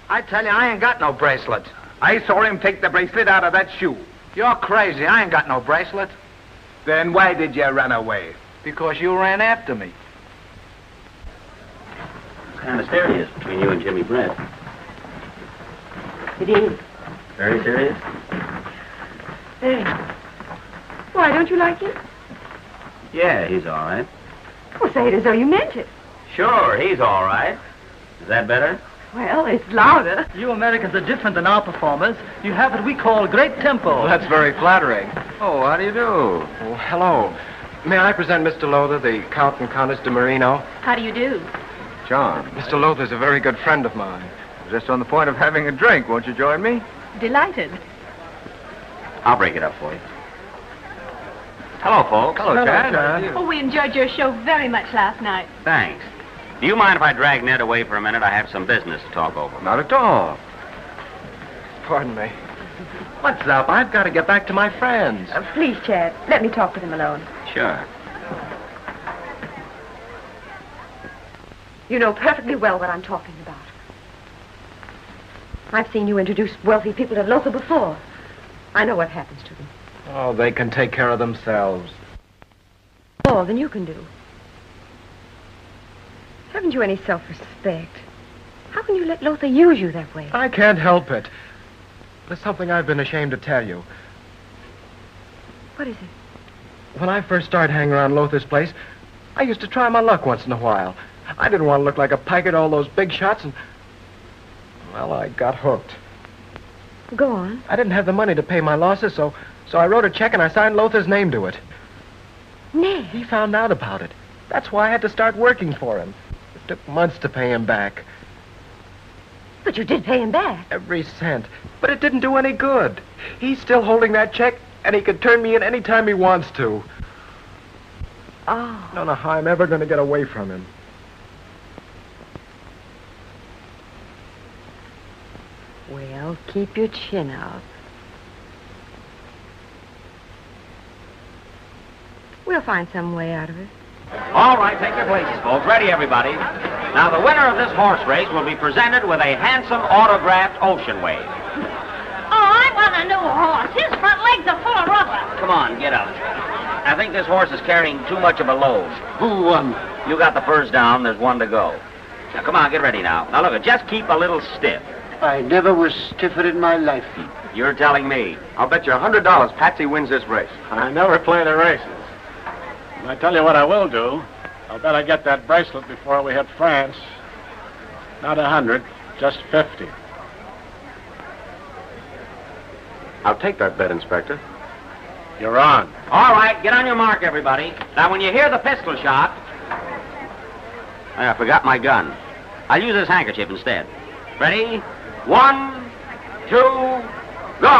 I tell you, I ain't got no bracelet. I saw him take the bracelet out of that shoe. You're crazy. I ain't got no bracelet. Then why did you run away? Because you ran after me. It's kind of serious between you and Jimmy Brett. It is. Very serious? Hey. Why, don't you like him? Yeah, he's all right. Well, say it as though you meant it. Sure, he's all right. Is that better? Well, it's louder. You Americans are different than our performers. You have what we call great tempo. Well, that's very flattering. Oh, how do you do? Oh, hello. May I present Mr. Lothar, the Count and Countess de Marino? How do you do? John. Mr. Lothar's a very good friend of mine. Just on the point of having a drink. Won't you join me? Delighted. I'll break it up for you. Hello, folks. Hello, Chad. Oh, we enjoyed your show very much last night. Thanks. Do you mind if I drag Ned away for a minute? I have some business to talk over. Not at all. Pardon me. What's up? I've got to get back to my friends. Please, Chad, let me talk with him alone. Sure. You know perfectly well what I'm talking about. I've seen you introduce wealthy people to Lothar before. I know what happens to them. Oh, they can take care of themselves. More than you can do. Haven't you any self-respect? How can you let Lothar use you that way? I can't help it. There's something I've been ashamed to tell you. What is it? When I first started hanging around Lothar's place, I used to try my luck once in a while. I didn't want to look like a pike at all those big shots, and... well, I got hooked. Go on. I didn't have the money to pay my losses, so I wrote a check and I signed Lothar's name to it. Ned? He found out about it. That's why I had to start working for him. It took months to pay him back. But you did pay him back. Every cent. But it didn't do any good. He's still holding that check, and he could turn me in any time he wants to. Oh. I don't know how I'm ever going to get away from him. Well, keep your chin up. We'll find some way out of it. All right, take your places, folks. Ready, everybody. Now, the winner of this horse race will be presented with a handsome autographed ocean wave. Oh, I want a new horse. His front legs are full of rubber. Come on, get up. I think this horse is carrying too much of a load. Who won? You got the first down. There's one to go. Now, come on, get ready now. Now, look, just keep a little stiff. I never was stiffer in my life. You're telling me. I'll bet you $100 Patsy wins this race. I never play the races. And I tell you what I will do. I'll bet I get that bracelet before we hit France. Not 100, just 50. I'll take that bet, Inspector. You're on. All right, get on your mark, everybody. Now, when you hear the pistol shot... I forgot my gun. I'll use this handkerchief instead. Ready? 1, 2, go!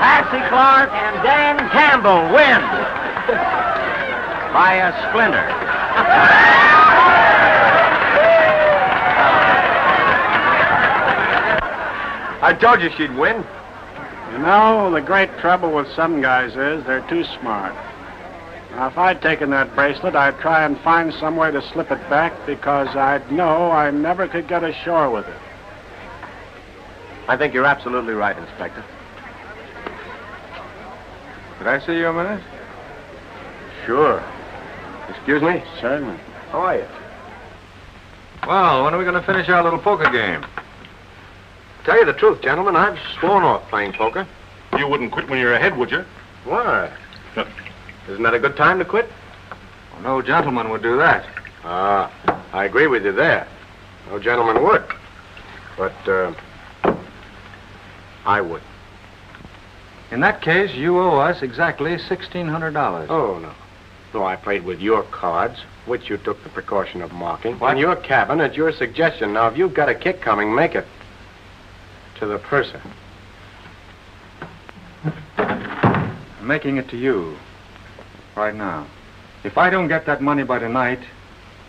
Patsy Clark and Dan Campbell win. by a splinter. I told you she'd win. You know, the great trouble with some guys is they're too smart. Now, if I'd taken that bracelet, I'd try and find some way to slip it back because I'd know I never could get ashore with it. I think you're absolutely right, Inspector. Could I see you a minute? Sure. Excuse me? Certainly. How are you? Well, when are we going to finish our little poker game? Tell you the truth, gentlemen, I've sworn off playing poker. You wouldn't quit when you're ahead, would you? Why? Isn't that a good time to quit? Well, no gentleman would do that. Ah, I agree with you there. No gentleman would. But, I would. In that case, you owe us exactly $1,600. Oh, no. No, I played with your cards, which you took the precaution of marking. What? In your cabin at your suggestion. Now, if you've got a kick coming, make it. To the purser. I'm making it to you. Right now. If I don't get that money by tonight,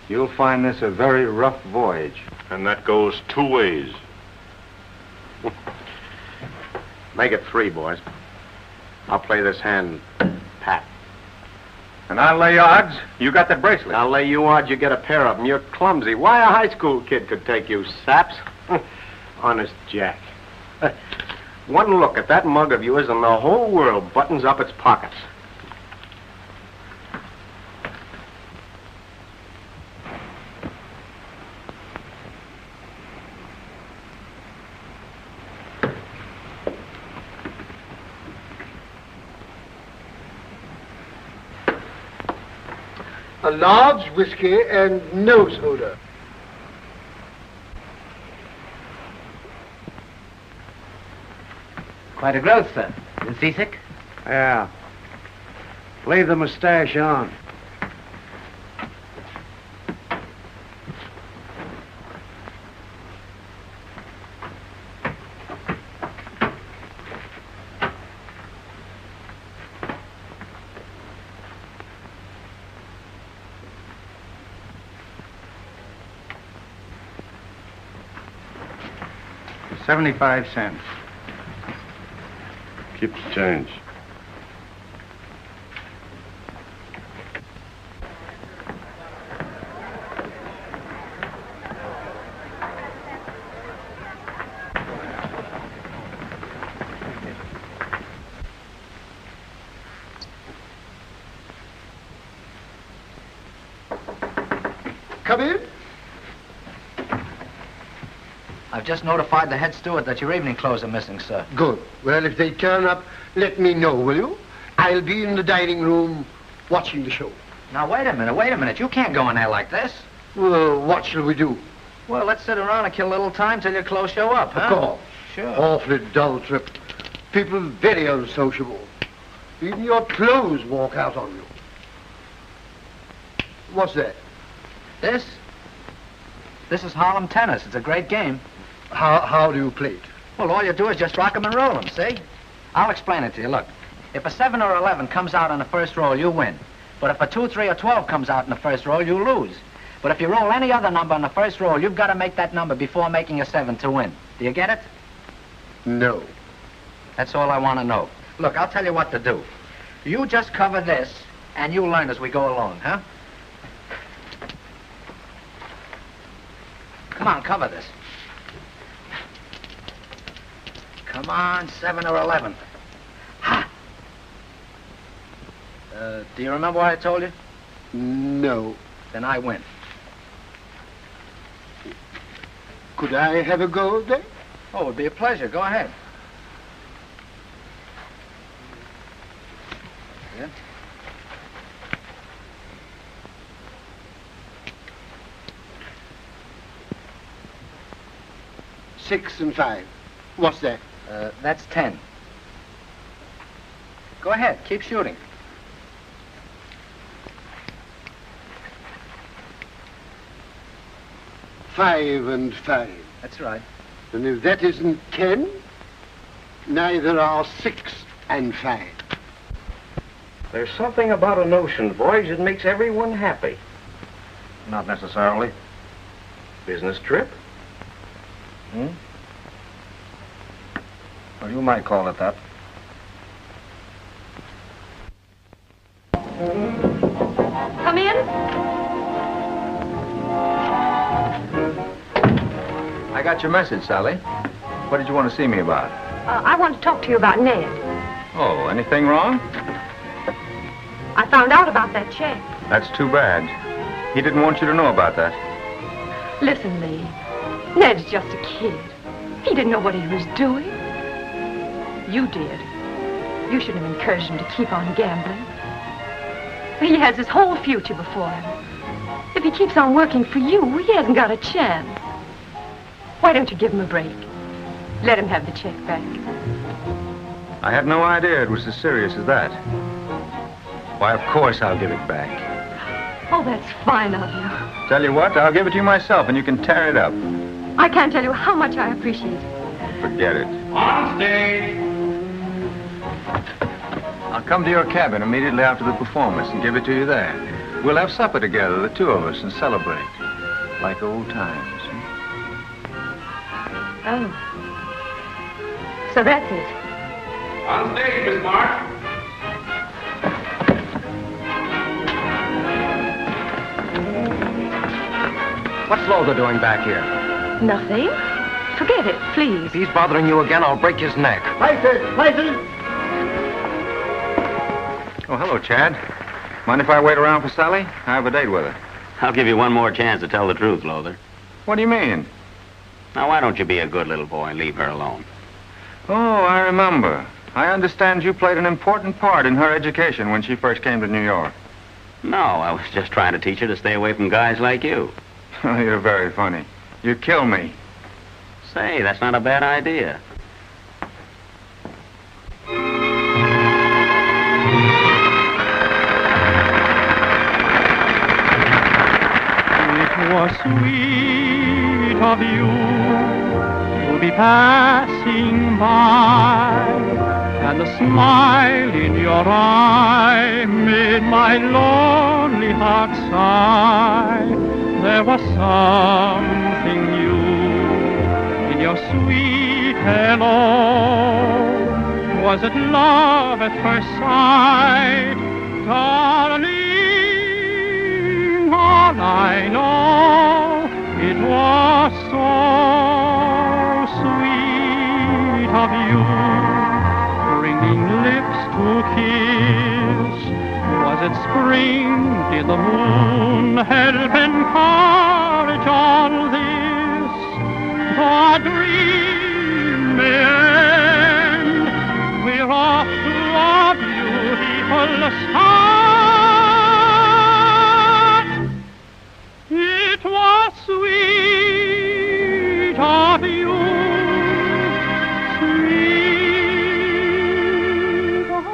you'll find this a very rough voyage. And that goes two ways. Make it 3, boys. I'll play this hand pat. And I'll lay odds you got that bracelet. I'll lay you odds you get a pair of them. You're clumsy. Why, a high school kid could take you, saps. Honest Jack. One look at that mug of yours and the whole world buttons up its pockets. A large whiskey and no soda. Quite a growth, sir. You seasick? Yeah. Leave the mustache on. $0.75. Keep the change. Come in. I've just notified the head steward that your evening clothes are missing, sir. Good. Well, if they turn up, let me know, will you? I'll be in the dining room watching the show. Now, wait a minute. You can't go in there like this. Well, what shall we do? Well, let's sit around and kill a little time till your clothes show up, huh? Of course. Sure. Awfully dull trip. People very unsociable. Even your clothes walk out on you. What's that? This is Harlem tennis. It's a great game. How do you play it? Well, all you do is just rock 'em and roll 'em, see? I'll explain it to you. Look, if a 7 or 11 comes out on the first roll, you win. But if a 2, 3, or 12 comes out in the first roll, you lose. But if you roll any other number on the first roll, you've got to make that number before making a 7 to win. Do you get it? No. That's all I want to know. Look, I'll tell you what to do. You just cover this, and you learn as we go along, huh? Come on, cover this. Come on, 7 or 11. Ha! Do you remember what I told you? No. Then I win. Could I have a go then? Oh, it would be a pleasure. Go ahead. Yeah? 6 and 5. What's that? That's 10. Go ahead. Keep shooting. 5 and 5. That's right. And if that isn't 10, neither are 6 and 5. There's something about an ocean voyage that makes everyone happy. Not necessarily. Business trip? Well, you might call it that. Come in. I got your message, Sally. What did you want to see me about? I want to talk to you about Ned. Oh, anything wrong? I found out about that check. That's too bad. He didn't want you to know about that. Listen, Lee. Ned's just a kid. He didn't know what he was doing. You did. You should have encouraged him to keep on gambling. He has his whole future before him. If he keeps on working for you, he hasn't got a chance. Why don't you give him a break? Let him have the check back. I had no idea it was as serious as that. Why, of course I'll give it back. Oh, that's fine of you. Tell you what, I'll give it to you myself and you can tear it up. I can't tell you how much I appreciate it. Forget it. On stage! I'll come to your cabin immediately after the performance and give it to you there. We'll have supper together, the two of us, and celebrate. Like old times. Oh. So that's it. On stage, Miss March. What's Lothar doing back here? Nothing. Forget it, please. If he's bothering you again, I'll break his neck. Places, places. Oh, hello, Chad. Mind if I wait around for Sally? I have a date with her. I'll give you one more chance to tell the truth, Lothar. What do you mean? Now, why don't you be a good little boy and leave her alone? Oh, I remember. I understand you played an important part in her education when she first came to New York. No, I was just trying to teach her to stay away from guys like you. You're very funny. You kill me. Say, that's not a bad idea. It was sweet of you to be passing by, and the smile in your eye made my lonely heart sigh. There was something new in your sweet hello. Was it love at first sight, darling? All I know, it was so sweet of you, bringing lips to kiss. Was it spring? Did the moon help encourage all this? The dream may end. We're off to a beautiful start. It was sweet of you, sweet of you.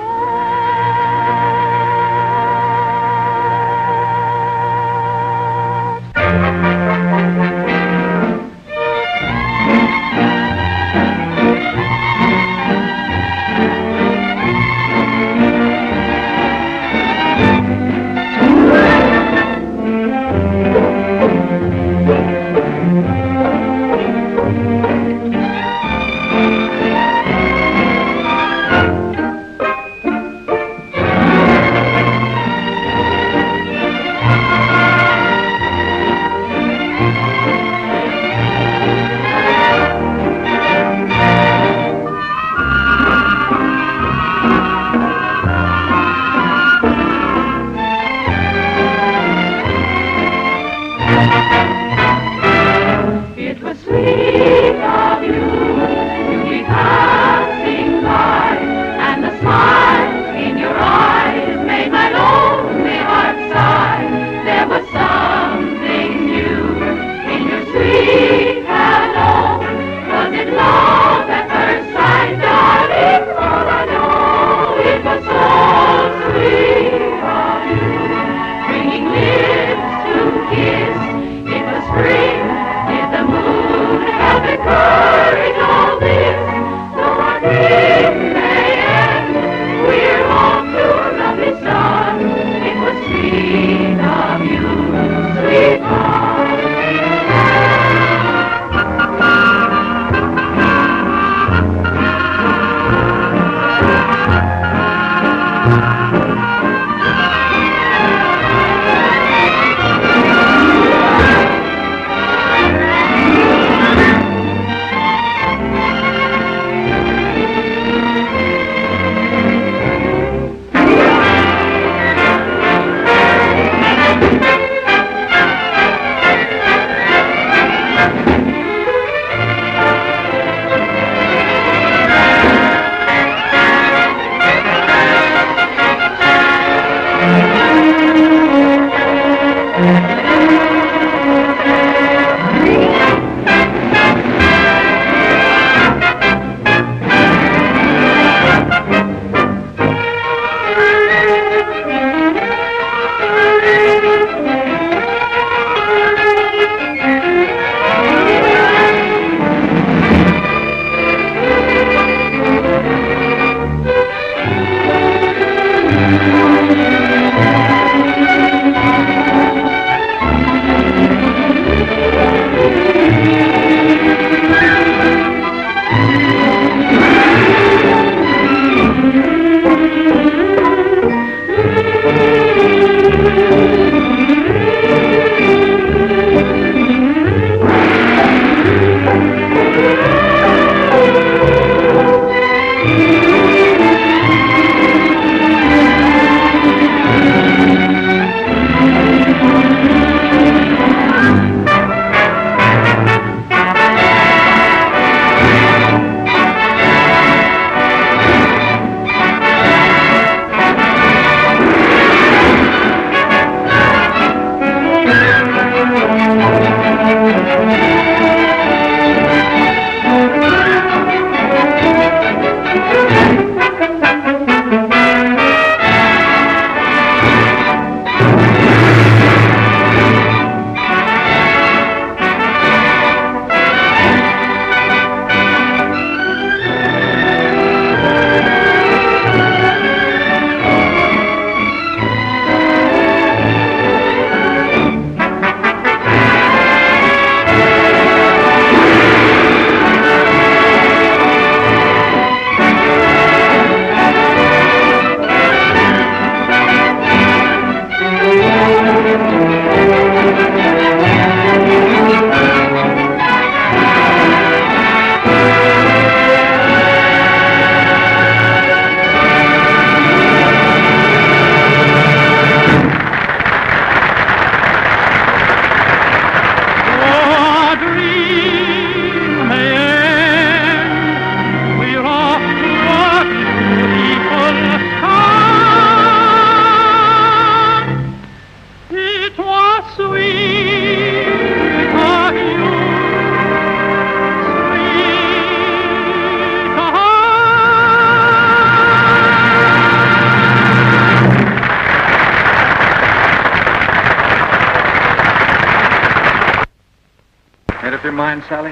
mind, Sally?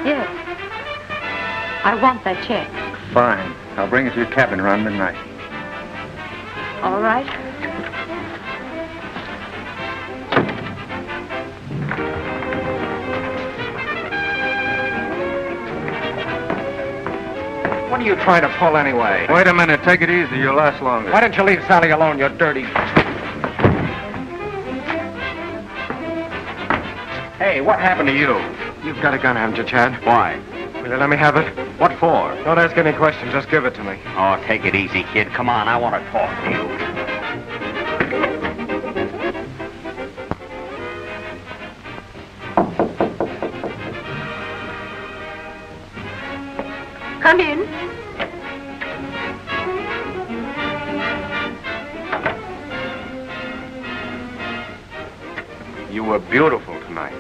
Yes. I want that check. Fine. I'll bring it to your cabin around midnight. All right. What are you trying to pull anyway? Wait a minute. Take it easy. You'll last longer. Why don't you leave Sally alone, you dirty... Hey, what happened to you? You've got a gun, haven't you, Chad? Why? Will you let me have it? What for? Don't ask any questions. Just give it to me. Oh, take it easy, kid. Come on, I want to talk to you. Come in. You were beautiful tonight.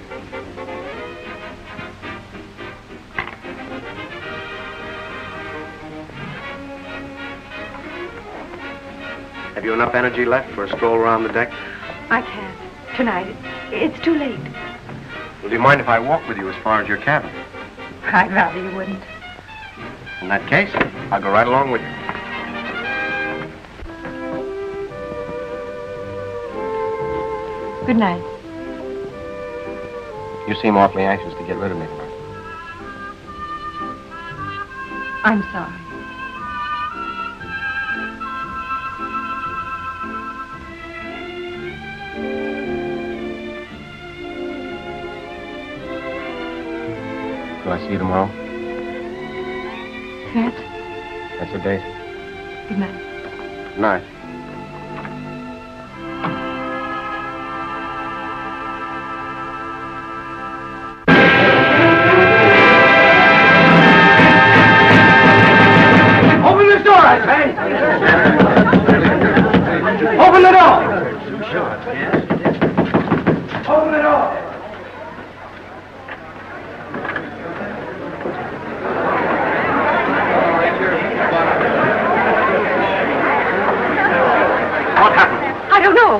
Have you enough energy left for a stroll around the deck? I can't. Tonight. It's too late. Well, do you mind if I walk with you as far as your cabin? I'd rather you wouldn't. In that case, I'll go right along with you. Good night. You seem awfully anxious to get rid of me tonight. I'm sorry. Will I see you tomorrow? Perhaps. That's the date. Good night. Good night. Open this door, I say! Open the door! Open the door! What happened? I don't know.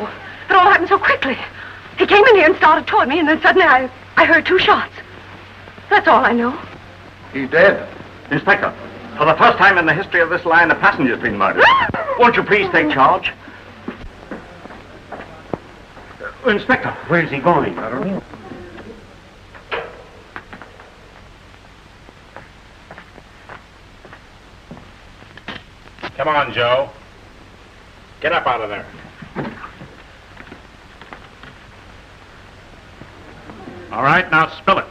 It all happened so quickly. He came in here and started toward me, and then suddenly I heard 2 shots. That's all I know. He's dead. Inspector, for the first time in the history of this line, a passenger's been murdered. Won't you please take charge? Inspector, where's he going? I don't know. Come on, Joe. Get up out of there. All right, now spill it.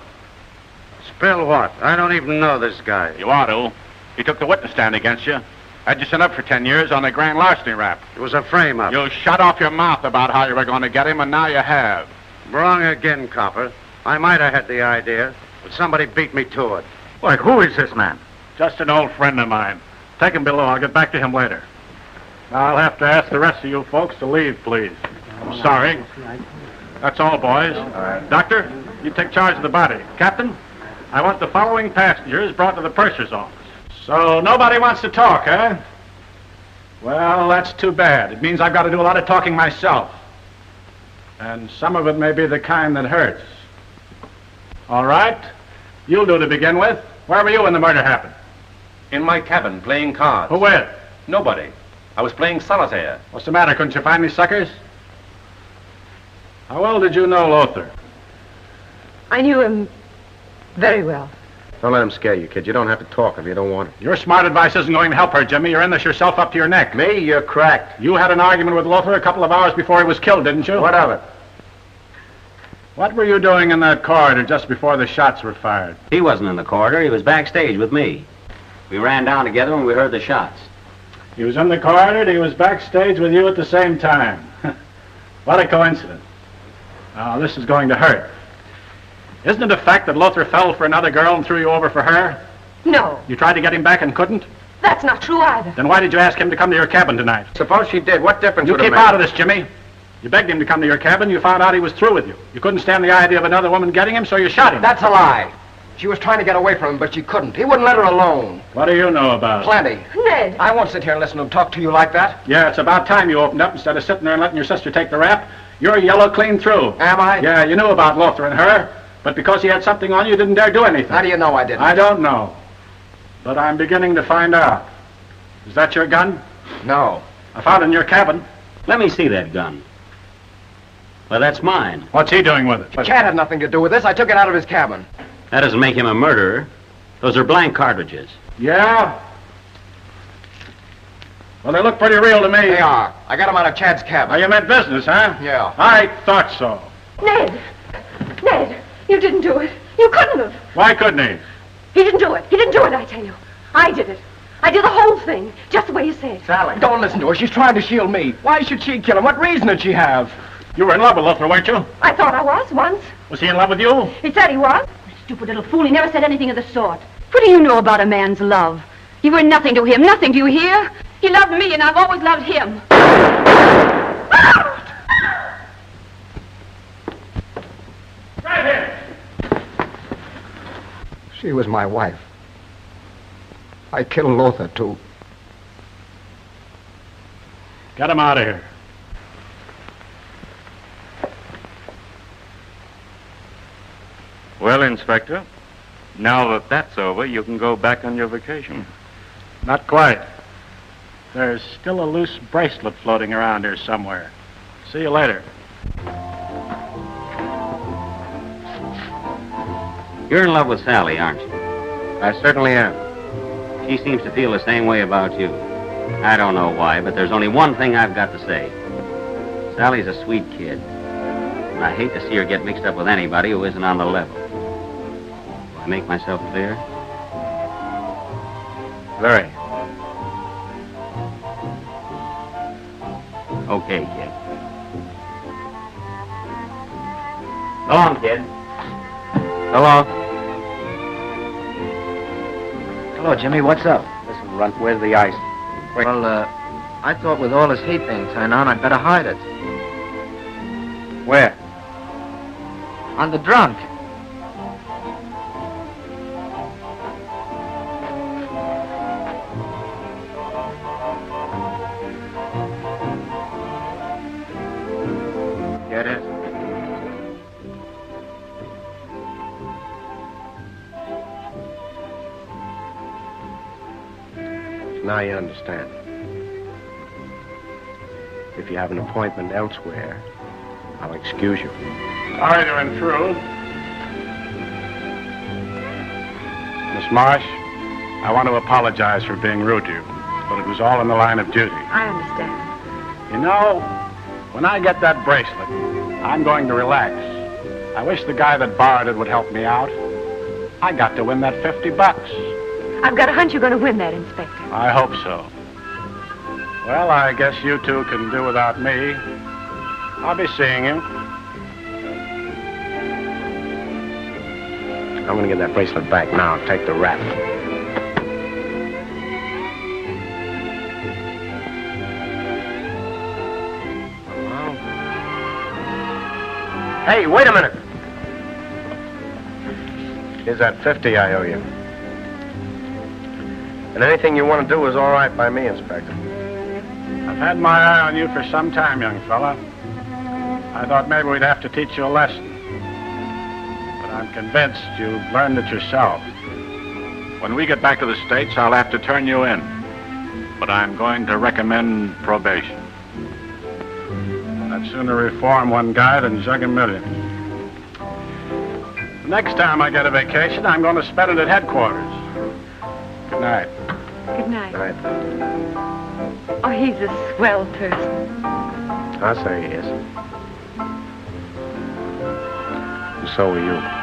Spill what? I don't even know this guy. You ought to. He took the witness stand against you. Had you sent up for 10 years on a grand larceny rap. It was a frame-up. You shut off your mouth about how you were going to get him, and now you have. Wrong again, copper. I might have had the idea, but somebody beat me to it. Why, who is this man? Just an old friend of mine. Take him below. I'll get back to him later. I'll have to ask the rest of you folks to leave, please. I'm sorry. That's all, boys. All right. Doctor, you take charge of the body. Captain, I want the following passengers brought to the purser's office. So nobody wants to talk, huh? Well, that's too bad. It means I've got to do a lot of talking myself. And some of it may be the kind that hurts. All right. You'll do to begin with. Where were you when the murder happened? In my cabin, playing cards. Who with? Nobody. I was playing solitaire. What's the matter? Couldn't you find any suckers? How well did you know Lothar? I knew him very well. Don't let him scare you, kid. You don't have to talk if you don't want it. Your smart advice isn't going to help her, Jimmy. You're in this yourself up to your neck. Me? You're cracked. You had an argument with Lothar a couple of hours before he was killed, didn't you? What of it? What were you doing in that corridor just before the shots were fired? He wasn't in the corridor. He was backstage with me. We ran down together when we heard the shots. He was in the corridor and he was backstage with you at the same time. What a coincidence. Now, this is going to hurt. Isn't it a fact that Lothar fell for another girl and threw you over for her? No, You tried to get him back and couldn't? that's not true either. Then why did you ask him to come to your cabin tonight? Suppose she did. What difference You would it keep make? out of this, Jimmy. You begged him to come to your cabin. You found out he was through with you. You couldn't stand the idea of another woman getting him, so you shot him. That's a lie. She was trying to get away from him, but she couldn't. He wouldn't let her alone. What do you know about it? Plenty. Ned. I won't sit here and listen to him talk to you like that. Yeah, it's about time you opened up instead of sitting there and letting your sister take the rap. You're yellow clean through. Am I? Yeah, you knew about Lothar and her. But because he had something on you, didn't dare do anything. How do you know I didn't? I don't know. But I'm beginning to find out. Is that your gun? No. I found it in your cabin. Let me see that gun. Well, that's mine. What's he doing with it? Chad had nothing to do with this. I took it out of his cabin. That doesn't make him a murderer. Those are blank cartridges. Yeah? Well, they look pretty real to me. They are. I got them out of Chad's cabin. Now, you meant business, huh? Yeah. I thought so. Ned! Ned, you didn't do it. You couldn't have. Why couldn't he? He didn't do it. He didn't do it, I tell you. I did it. I did the whole thing, just the way you said. Sally, don't listen to her. She's trying to shield me. Why should she kill him? What reason did she have? You were in love with Luther, weren't you? I thought I was once. Was he in love with you? He said he was. Stupid little fool, he never said anything of the sort. What do you know about a man's love? You were nothing to him, nothing, do you hear? He loved me, and I've always loved him. Right here. She was my wife. I killed Lothar, too. Get him out of here. Well, Inspector, now that that's over, you can go back on your vacation. Not quite. There's still a loose bracelet floating around here somewhere. See you later. You're in love with Sally, aren't you? I certainly am. She seems to feel the same way about you. I don't know why, but there's only one thing I've got to say. Sally's a sweet kid. And I hate to see her get mixed up with anybody who isn't on the level. Do I make myself clear? Very. Okay, kid. So long, kid. Hello. Hello, Jimmy. What's up? Listen, Runt, where's the ice? Quick. Well, I thought with all this heat being turned on, I'd better hide it. Where? On the drunk. Get it? Now you understand. If you have an appointment elsewhere, I'll excuse you. Sorry to intrude. Miss Marsh, I want to apologize for being rude to you, but it was all in the line of duty. I understand. You know, when I get that bracelet, I'm going to relax. I wish the guy that borrowed it would help me out. I got to win that $50. I've got a hunch you're going to win that, Inspector. I hope so. Well, I guess you two can do without me. I'll be seeing you. I'm going to get that bracelet back now. Take the rap. Hey, wait a minute. Here's that 50 I owe you. And anything you want to do is all right by me, Inspector. I've had my eye on you for some time, young fella. I thought maybe we'd have to teach you a lesson. But I'm convinced you've learned it yourself. When we get back to the States, I'll have to turn you in. But I'm going to recommend probation. I'd sooner reform one guy than jug a million. The next time I get a vacation, I'm going to spend it at headquarters. Good night. Good night. All right. Oh, he's a swell person. I'll say he is. And so are you.